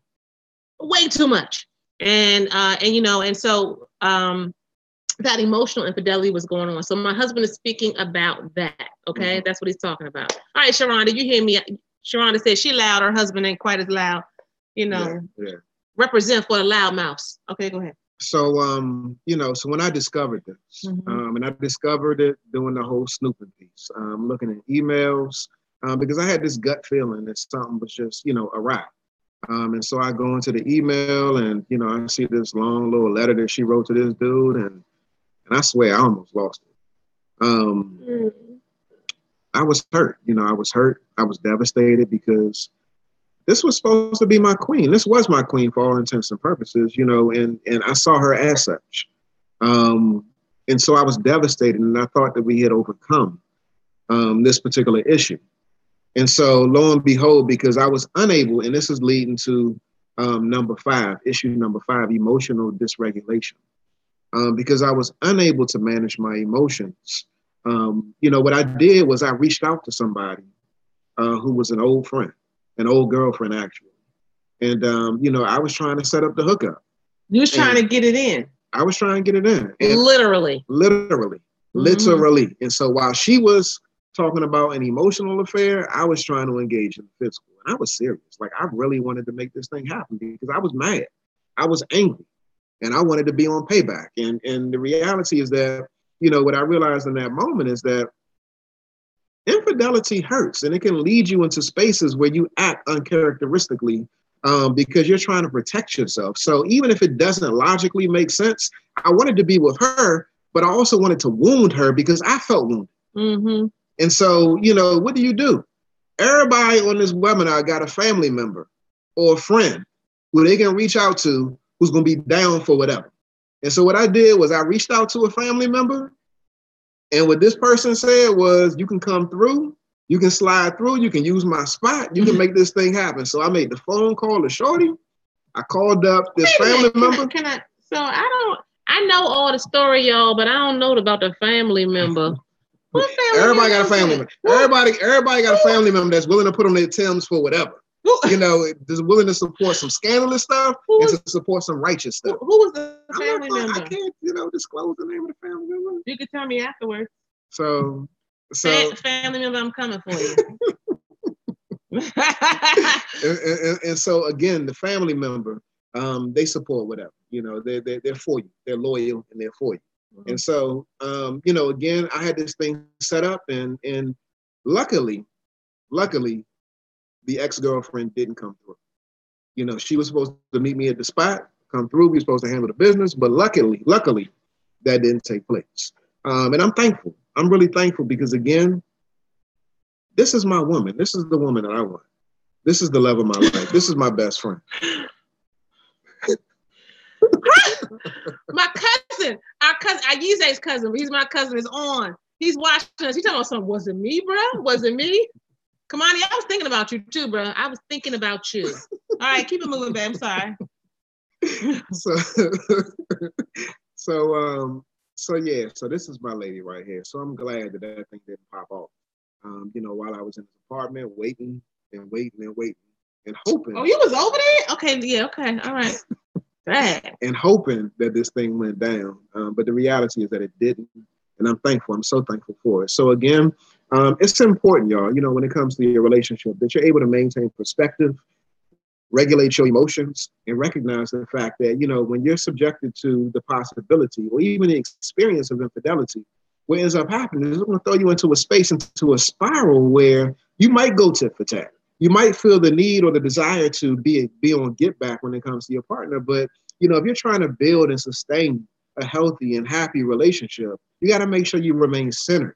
way too much. And you know, and so that emotional infidelity was going on. So my husband is speaking about that. Okay. Mm-hmm. That's what he's talking about. All right, Sharon, did you hear me? Sharonda said she loud, her husband ain't quite as loud, you know. Yeah. Represent for the loud mouths. Okay, go ahead. So you know, so when I discovered this, and I discovered it doing the whole snooping piece, looking at emails, because I had this gut feeling that something was just, you know, awry. And so I go into the email and, you know, I see this long little letter that she wrote to this dude, and I swear I almost lost it. I was hurt, you know, I was hurt. I was devastated because this was supposed to be my queen. This was my queen for all intents and purposes, you know, and I saw her as such. And so I was devastated, and I thought that we had overcome this particular issue. And so lo and behold, because I was unable, and this is leading to issue number 5, emotional dysregulation. Because I was unable to manage my emotions. You know, what I did was I reached out to somebody who was an old friend, an old girlfriend, actually. And, you know, I was trying to set up the hookup. You was trying to get it in. I was trying to get it in. And literally. And so while she was talking about an emotional affair, I was trying to engage in the physical. And I was serious. Like, I really wanted to make this thing happen because I was mad. I was angry. And I wanted to be on payback. And the reality is that, you know, what I realized in that moment is that infidelity hurts, and it can lead you into spaces where you act uncharacteristically because you're trying to protect yourself. So even if it doesn't logically make sense, I wanted to be with her, but I also wanted to wound her because I felt wounded. Mm-hmm. And so, you know, what do? Everybody on this webinar got a family member or a friend who they can reach out to who's going to be down for whatever. And so what I did was I reached out to a family member, and what this person said was, you can come through, you can slide through, you can use my spot, you can make this thing happen. So I made the phone call to Shorty. I called up this family member. I know all the story, y'all, but I don't know about the family member. Everybody got a family member. Everybody got a family member that's willing to put on their Timbs for whatever. You know, is willing to support some scandalous stuff and to support some righteous stuff. Who was the family member? I can't, you know, disclose the name of the family member. You can tell me afterwards. So family member, I'm coming for you. and so again, the family member, they support whatever. You know, they're for you. They're loyal and they're for you. Mm-hmm. And so, you know, again, I had this thing set up, and luckily, the ex-girlfriend didn't come through. You know, she was supposed to meet me at the spot, come through. We were supposed to handle the business, but luckily, that didn't take place. And I'm thankful. I'm really thankful because, again, this is my woman. This is the woman that I want. This is the love of my life. This is my best friend. My cousin, I use his cousin, but he's my cousin, is on. He's watching us. He's talking about something. Was it me, bro? Was it me? Kamani, I was thinking about you too, bro. I was thinking about you. All right, keep it moving, babe. I'm sorry. So this is my lady right here. So I'm glad that thing didn't pop off. You know, while I was in this apartment, waiting and hoping. Oh, you was over there? Okay, yeah, okay, all right. Dang. And hoping that this thing went down. But the reality is that it didn't. And I'm thankful. I'm so thankful for it. So again, it's important, y'all, you know, when it comes to your relationship, that you're able to maintain perspective, regulate your emotions, and recognize the fact that, you know, when you're subjected to the possibility or even the experience of infidelity, what ends up happening is it's going to throw you into a space, into a spiral where you might go tit for tat. You might feel the need or the desire to be on get back when it comes to your partner. But, you know, if you're trying to build and sustain a healthy and happy relationship, you got to make sure you remain centered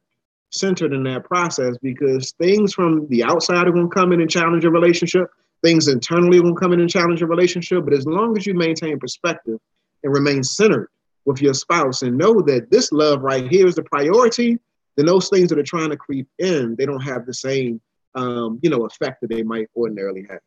in that process, because things from the outside are going to come in and challenge your relationship. Things internally are going to come in and challenge your relationship. But as long as you maintain perspective and remain centered with your spouse and know that this love right here is the priority, then those things that are trying to creep in, they don't have the same, effect that they might ordinarily have.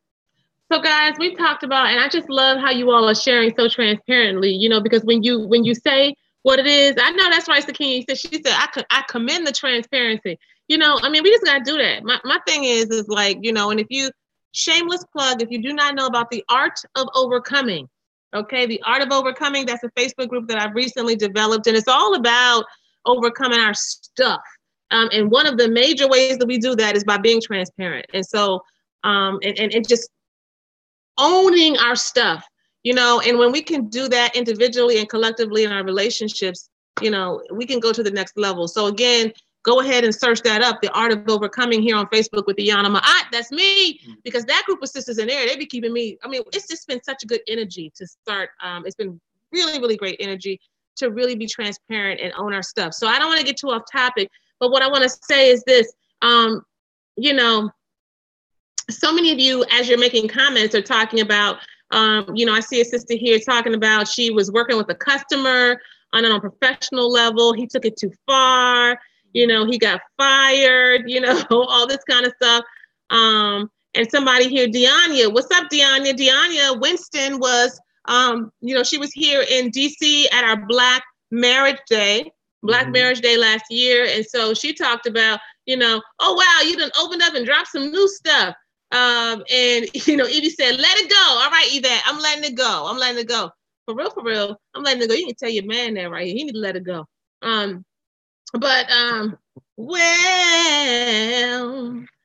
So guys, we talked about, and I just love how you all are sharing so transparently, you know, because when you say what it is. I know that's right, Sakini. She said, I commend the transparency. You know, I mean, we just got to do that. My thing is like, you know, and if you, shameless plug, if you do not know about the Art of Overcoming, okay, the Art of Overcoming, that's a Facebook group that I've recently developed, and it's all about overcoming our stuff. And one of the major ways that we do that is by being transparent. And so, and just owning our stuff, you know, and when we can do that individually and collectively in our relationships, you know, we can go to the next level. So again, go ahead and search that up, The Art of Overcoming, here on Facebook with Iyanla Ma'at. That's me, because that group of sisters in there, they be keeping me, I mean, it's just been such a good energy to start. It's been really, really great energy to really be transparent and own our stuff. So I don't want to get too off topic, but what I want to say is this, you know, so many of you, as you're making comments, are talking about, you know, I see a sister here talking about she was working with a customer on a professional level. He took it too far. You know, he got fired, you know, all this kind of stuff. And somebody here, Deanya, what's up, Deanya? Deanya Winston was, you know, she was here in DC at our Black Marriage Day last year. And so she talked about, you know, oh, wow, you done opened up and dropped some new stuff. And, you know, Evie said, let it go. All right, Yvette, I'm letting it go. I'm letting it go. For real, I'm letting it go. You can tell your man that right here. He need to let it go. But, well,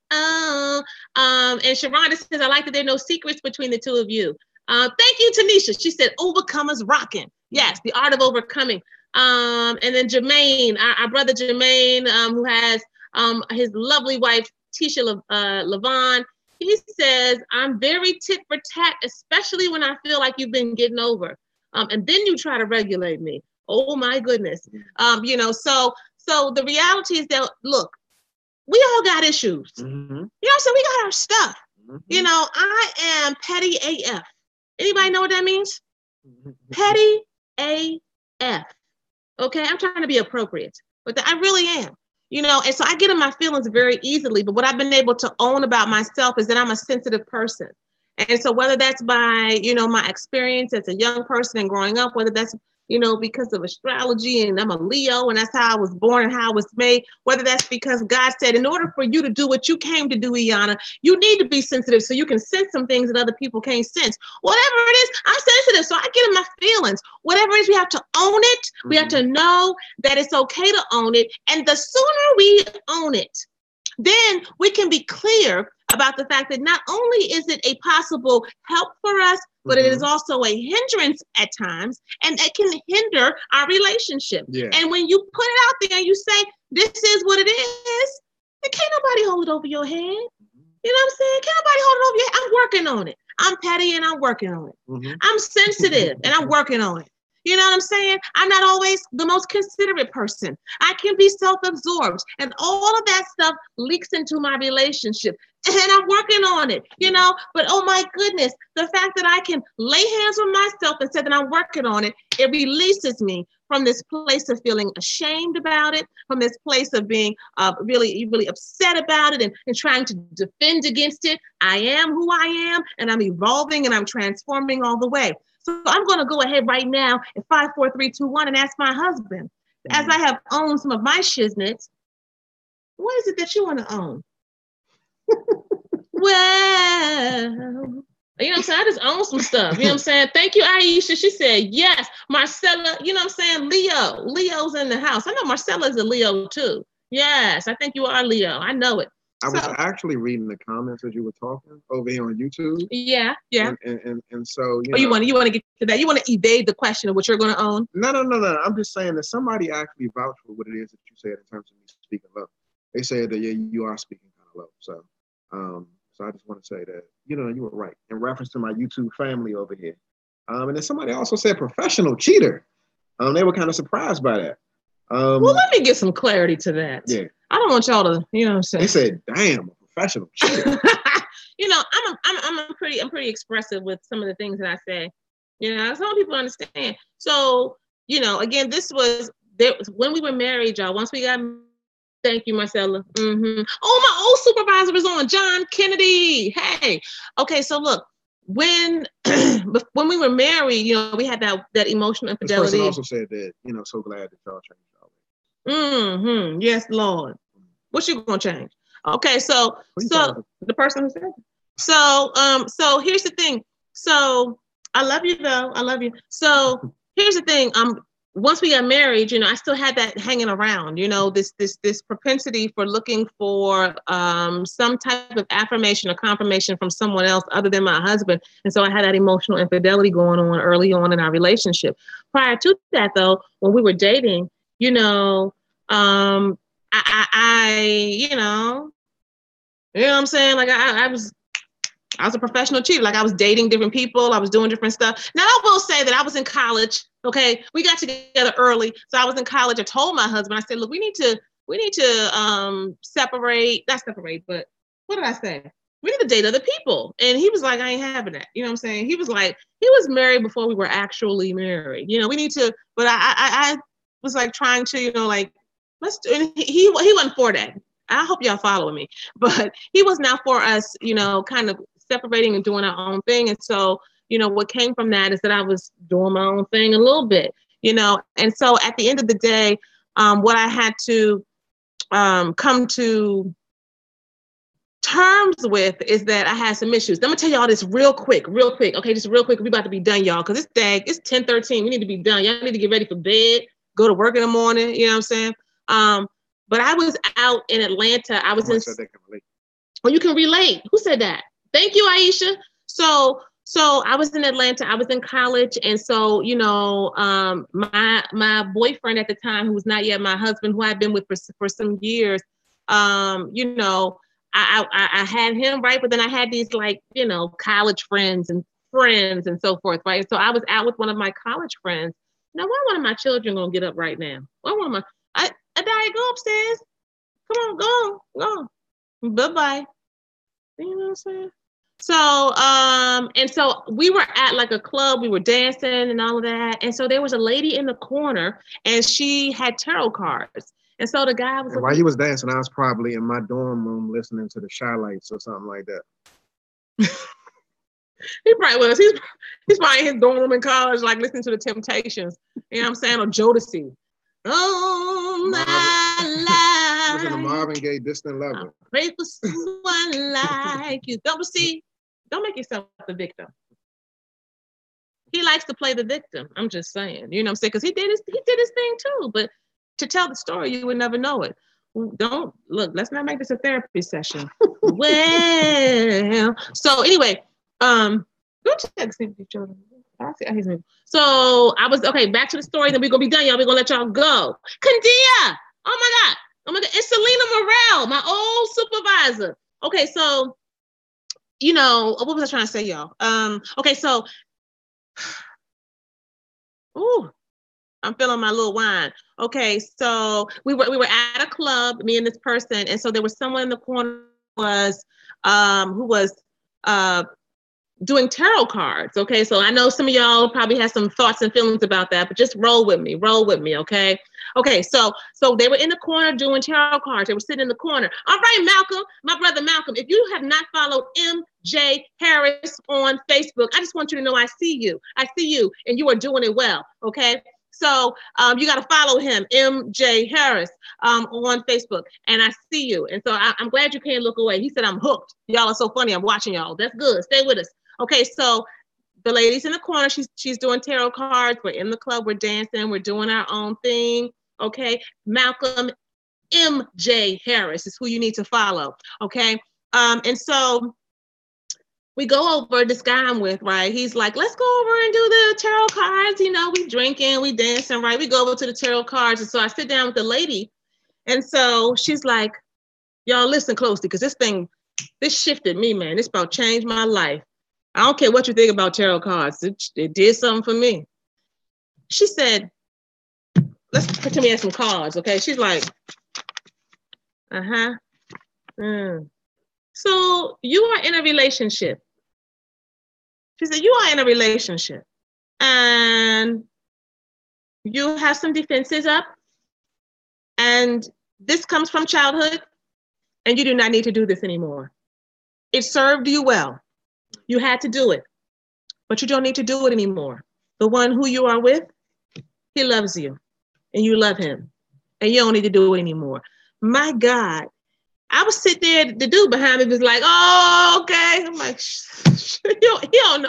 and Sharonda says, I like that there are no secrets between the two of you. Thank you, Tanisha. She said, overcomers rocking. Yes, The Art of Overcoming. And then Jermaine, our brother Jermaine, who has his lovely wife, Tisha Levon. He says, I'm very tit for tat, especially when I feel like you've been getting over. And then you try to regulate me. Oh my goodness. You know, so the reality is that, look, we all got issues. You know what I'm saying? We got our stuff. You know, I am petty AF. Anybody know what that means? Petty AF. Okay, I'm trying to be appropriate, but I really am. You know, and so I get in my feelings very easily, but what I've been able to own about myself is that I'm a sensitive person. And so whether that's by, you know, my experience as a young person and growing up, whether that's, you know, because of astrology and I'm a Leo and that's how I was born and how I was made, whether that's because God said, in order for you to do what you came to do, Iyanla, you need to be sensitive so you can sense some things that other people can't sense. Whatever it is, I'm sensitive, so I get in my feelings. Whatever it is, we have to own it. We have to know that it's okay to own it. And the sooner we own it, then we can be clear about the fact that not only is it a possible help for us, but it is also a hindrance at times, and it can hinder our relationship. Yeah. And when you put it out there and you say, this is what it is, then can't nobody hold it over your head. You know what I'm saying? Can't nobody hold it over your head. I'm working on it. I'm petty and I'm working on it. I'm sensitive and I'm working on it. You know what I'm saying? I'm not always the most considerate person. I can be self-absorbed, and all of that stuff leaks into my relationship. And I'm working on it, you know, but oh my goodness, the fact that I can lay hands on myself and say that I'm working on it, it releases me from this place of feeling ashamed about it, from this place of being really, really upset about it and trying to defend against it. I am who I am, and I'm evolving and I'm transforming all the way. So I'm going to go ahead right now at 5, 4, 3, 2, 1 and ask my husband, as I have owned some of my shiznits, what is it that you want to own? Well, you know what I'm saying? I just own some stuff. You know what I'm saying? Thank you, Aisha. She said, yes. Marcella, you know what I'm saying? Leo's in the house. I know Marcella's a Leo too. Yes, I think you are Leo. I know it. I was actually reading the comments as you were talking over here on YouTube. Yeah. And so, you want to get to that? You want to evade the question of what you're going to own? No. I'm just saying that somebody actually vouched for what it is that you said in terms of me speaking low. They said that, yeah, you are speaking kind of low. So I just want to say that, you know, you were right in reference to my YouTube family over here. And then somebody also said professional cheater. They were kind of surprised by that. Well, let me get some clarity to that. Yeah. I don't want y'all to, you know what I'm saying? They said, damn, a professional cheater. You know, I'm pretty expressive with some of the things that I say. You know, some people understand. So, you know, again, when we were married, y'all, once we got, thank you, Marcella. Oh, my old supervisor was on, John Kennedy. Hey. Okay, so look, when when we were married, you know, we had that emotional infidelity. This person also said that, you know, so glad that y'all changed. Yes, Lord. What you gonna change? Okay, so the person who said it. So here's the thing. So I love you though. I love you. So here's the thing. Once we got married, you know, I still had that hanging around, you know, this propensity for looking for some type of affirmation or confirmation from someone else other than my husband. And so I had that emotional infidelity going on early on in our relationship. Prior to that, though, when we were dating, you know, you know what I'm saying? Like I was a professional cheater. Like I was dating different people. I was doing different stuff. Now I will say that I was in college. Okay. We got together early. So I was in college. I told my husband, I said, look, we need to separate, not separate, but what did I say? We need to date other people. And he was like, I ain't having that. You know what I'm saying? He was married before we were actually married. You know, we need to, but I was like trying to, you know, like, let's do, and he wasn't for that. I hope y'all following me, but he was not for us, you know, kind of separating and doing our own thing. And so, you know, what came from that is that I was doing my own thing a little bit, you know. And so at the end of the day, what I had to come to terms with is that I had some issues. I'm gonna tell y'all this real quick. Okay, just real quick. We about to be done, y'all, because it's 10:13. We need to be done. Y'all need to get ready for bed, go to work in the morning. You know what I'm saying? But I was out in Atlanta. I was you can relate. Who said that? Thank you, Aisha. So I was in Atlanta. I was in college, and so you know, my boyfriend at the time, who was not yet my husband, who I'd been with for some years, you know, I had him, right, but then I had these, like, you know, college friends and so forth, right? So I was out with one of my college friends. Now, why one of my children gonna get up right now? Why one of my Adai, go upstairs. Come on, go. Bye-bye. You know what I'm saying? So, and so we were at like a club, we were dancing and all of that. And so there was a lady in the corner and she had tarot cards. And so the guy was. And while he was dancing, I was probably in my dorm room listening to the Shy Lights or something like that. He probably was. He's probably in his dorm room in college, like listening to the Temptations. You know what I'm saying? Or Jodeci. Oh, my life. Listen to Marvin Gaye, Distant Lover. I pray for someone like you. Don't make yourself the victim. He likes to play the victim. I'm just saying. You know what I'm saying? Because he did his thing too. But to tell the story, you would never know it. Don't look. Let's not make this a therapy session. Well, so anyway, go check see each other. So I was okay. Back to the story. Then we're gonna be done, y'all. We're gonna let y'all go. Kandia. Oh my God. It's Selena Morel, my old supervisor. Okay, so you know what was I trying to say, y'all? Okay, so I'm feeling my little wine. Okay, so we were at a club, me and this person, and so there was someone in the corner who was doing tarot cards. Okay, so I know some of y'all probably have some thoughts and feelings about that, but just roll with me, okay? Okay, so they were in the corner doing tarot cards. They were sitting in the corner. All right, Malcolm, my brother Malcolm, if you have not followed MJ Harris on Facebook, I just want you to know I see you, and you are doing it well, okay? So you got to follow him, MJ Harris, on Facebook, and I see you. And so I'm glad you can't look away. He said, I'm hooked. Y'all are so funny. I'm watching y'all. That's good. Stay with us. Okay, so the lady's in the corner. She's doing tarot cards. We're in the club. We're dancing. We're doing our own thing. Okay, Malcolm MJ Harris is who you need to follow. Okay, and so we go over, this guy I'm with, right? He's like, let's go over and do the tarot cards. You know, we drinking, we dancing, right? We go over to the tarot cards. And so I sit down with the lady. And so she's like, y'all listen closely, because this shifted me, man. This about changed my life. I don't care what you think about tarot cards. It did something for me. She said, let's pretend we have some cards, okay? She's like, So you are in a relationship. She said, you are in a relationship and you have some defenses up, and this comes from childhood, and you do not need to do this anymore. It served you well. You had to do it. but you don't need to do it anymore. The one who you are with, he loves you and you love him and you don't need to do it anymore. My God, I was sitting there, the dude behind me was like, oh, okay. I'm like, he don't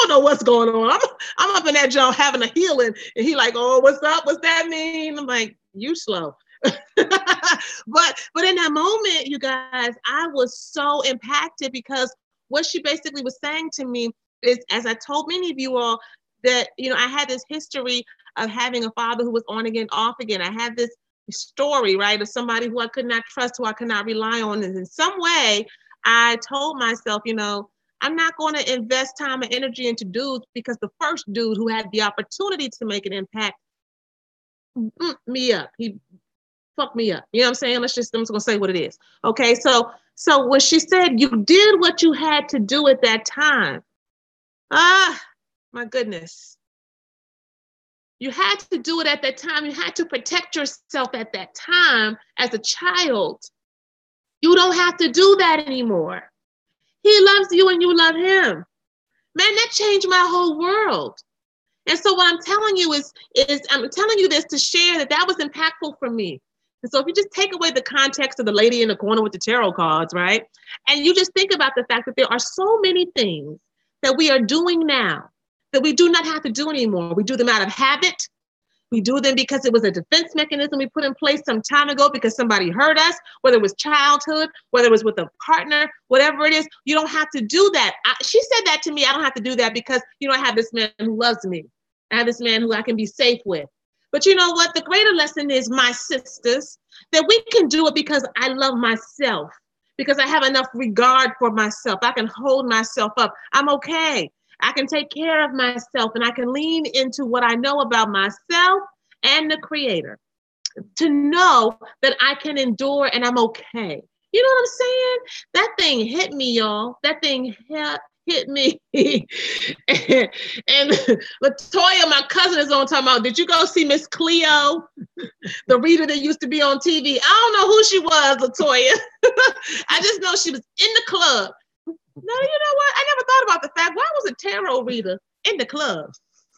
know what's going on. I'm up in that joint having a healing and he like, oh, what's up? What's that mean? I'm like, you slow. but in that moment, you guys, I was so impacted because what she basically was saying to me is, as I told many of you all, that, you know, I had this history of having a father who was on again, off again. I had this story, right, of somebody who I could not trust, who I could not rely on. And in some way, I told myself, you know, I'm not going to invest time and energy into dudes because the first dude who had the opportunity to make an impact me up. He fucked me up. You know what I'm saying? I'm just going to say what it is. Okay, so when she said you did what you had to do at that time, my goodness. You had to do it at that time. You had to protect yourself at that time as a child. You don't have to do that anymore. He loves you and you love him. Man, that changed my whole world. And so what I'm telling you is I'm telling you this to share that was impactful for me. And so if you just take away the context of the lady in the corner with the tarot cards, right? And you just think about the fact that there are so many things that we are doing now that we do not have to do anymore. We do them out of habit. We do them because it was a defense mechanism we put in place some time ago because somebody hurt us, whether it was childhood, whether it was with a partner, whatever it is. You don't have to do that. She said that to me. I don't have to do that because, you know, I have this man who loves me. I have this man who I can be safe with. But you know what? The greater lesson is, my sisters, that we can do it because I love myself, because I have enough regard for myself. I can hold myself up. I'm okay. I can take care of myself and I can lean into what I know about myself and the Creator to know that I can endure and I'm okay. You know what I'm saying? That thing hit me, y'all. That thing hit me. and Latoya, my cousin, is on talking about, did you go see Miss Cleo, the reader that used to be on TV? I don't know who she was, Latoya. I just know she was in the club. No, you know what? I never thought about the fact, why was a tarot reader in the club?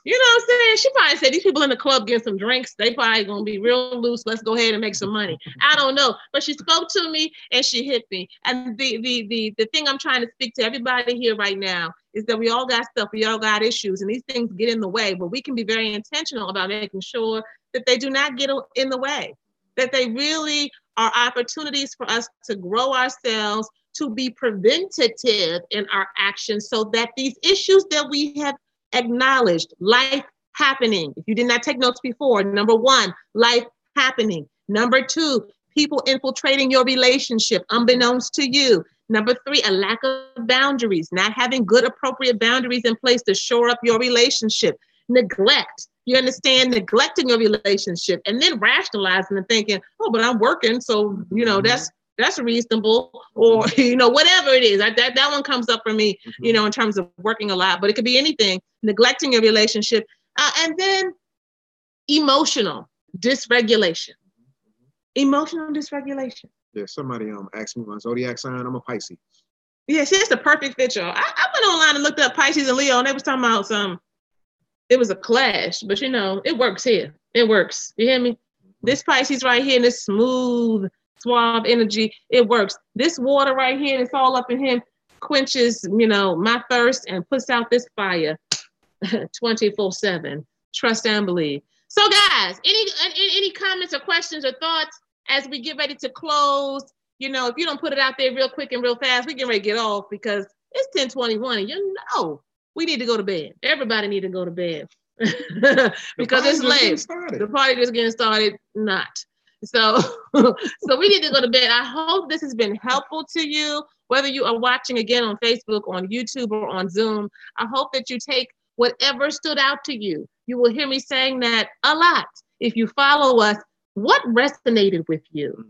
You know what I'm saying? She probably said, these people in the club getting some drinks, they probably gonna be real loose. Let's go ahead and make some money. I don't know. But she spoke to me and she hit me. And the thing I'm trying to speak to everybody here right now is that we all got stuff, we all got issues, and these things get in the way, but we can be very intentional about making sure that they do not get in the way, that they really are opportunities for us to grow ourselves, to be preventative in our actions so that these issues that we have acknowledged, life happening. If you did not take notes before, number one, life happening. Number two, people infiltrating your relationship unbeknownst to you. Number three, a lack of boundaries, not having good, appropriate boundaries in place to shore up your relationship. Neglect. You understand? Neglecting your relationship and then rationalizing and thinking, oh, but I'm working, so, you know, that's reasonable, or, you know, whatever it is. That one comes up for me, you know, in terms of working a lot, but it could be anything. Neglecting your relationship. And then emotional dysregulation. Emotional dysregulation. Yeah, somebody asked me my zodiac sign. I'm a Pisces. Yeah, see, that's the perfect fit, y'all. I went online and looked up Pisces and Leo, and they was talking about it was a clash, but you know, it works here. It works. You hear me? This Pisces right here, and this smooth, suave energy, it works. This water right here, it's all up in him, quenches, you know, my thirst and puts out this fire 24/7. Trust and believe. So guys, any comments or questions or thoughts as we get ready to close? You know, if you don't put it out there real quick and real fast, we get ready to get off because it's 10:21 and you know we need to go to bed. Everybody need to go to bed because it's late. The party just getting started, not. So we need to go to bed. I hope this has been helpful to you, whether you are watching again on Facebook, on YouTube, or on Zoom. I hope that you take whatever stood out to you. You will hear me saying that a lot. If you follow us, what resonated with you?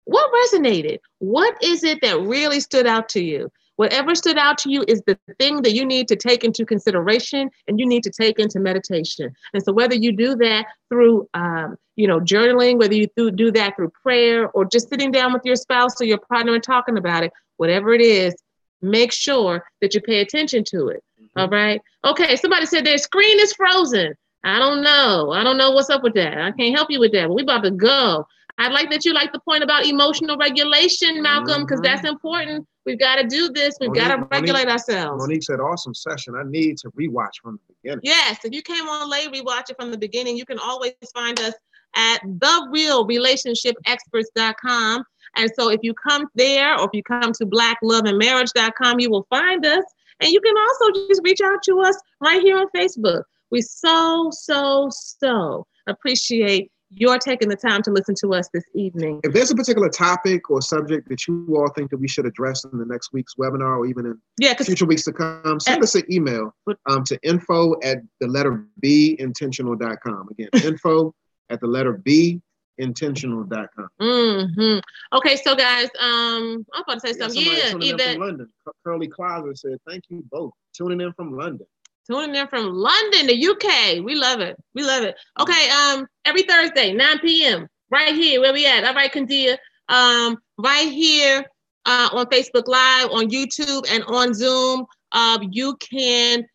What resonated? What is it that really stood out to you? Whatever stood out to you is the thing that you need to take into consideration and you need to take into meditation. And so whether you do that through, journaling, whether you do that through prayer or just sitting down with your spouse or your partner and talking about it, whatever it is, make sure that you pay attention to it. All right. Okay. Somebody said their screen is frozen. I don't know. I don't know what's up with that. I can't help you with that, but we about to go. I like that you like the point about emotional regulation, Malcolm, because that's important. We've got to do this. We've got to regulate ourselves. Monique said, awesome session. I need to rewatch from the beginning. Yes. If you came on late, rewatch it from the beginning. You can always find us at therealrelationshipexperts.com. And so if you come there, or if you come to blackloveandmarriage.com, you will find us. And you can also just reach out to us right here on Facebook. We so appreciate your taking the time to listen to us this evening. If there's a particular topic or subject that you all think that we should address in the next week's webinar, or even in future weeks to come, send us an email to info@B-intentional.com. Again, info@B-intentional.com. Mm-hmm. Okay, so guys, I'm about to say something. Tuning in from London. Curly Closet said, thank you both. Tuning in from London. Tuning in from London, the UK. We love it. We love it. Okay, every Thursday, 9 p.m. right here, where we at? All right, Kandia. Right here on Facebook Live, on YouTube, and on Zoom. You can,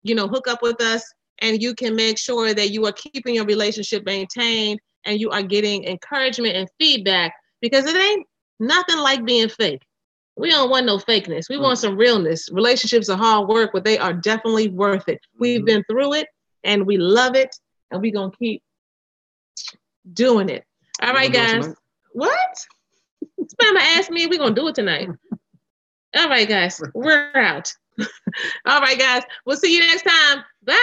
hook up with us, and you can make sure that you are keeping your relationship maintained, and you are getting encouragement and feedback, because it ain't nothing like being fake. We don't want no fakeness. We want some realness. Relationships are hard work, but they are definitely worth it. We've been through it, and we love it, and we're going to keep doing it. All right, guys. What? Spammer asked me. We're going to do it tonight. All right, guys. We're out. All right, guys. We'll see you next time. Bye.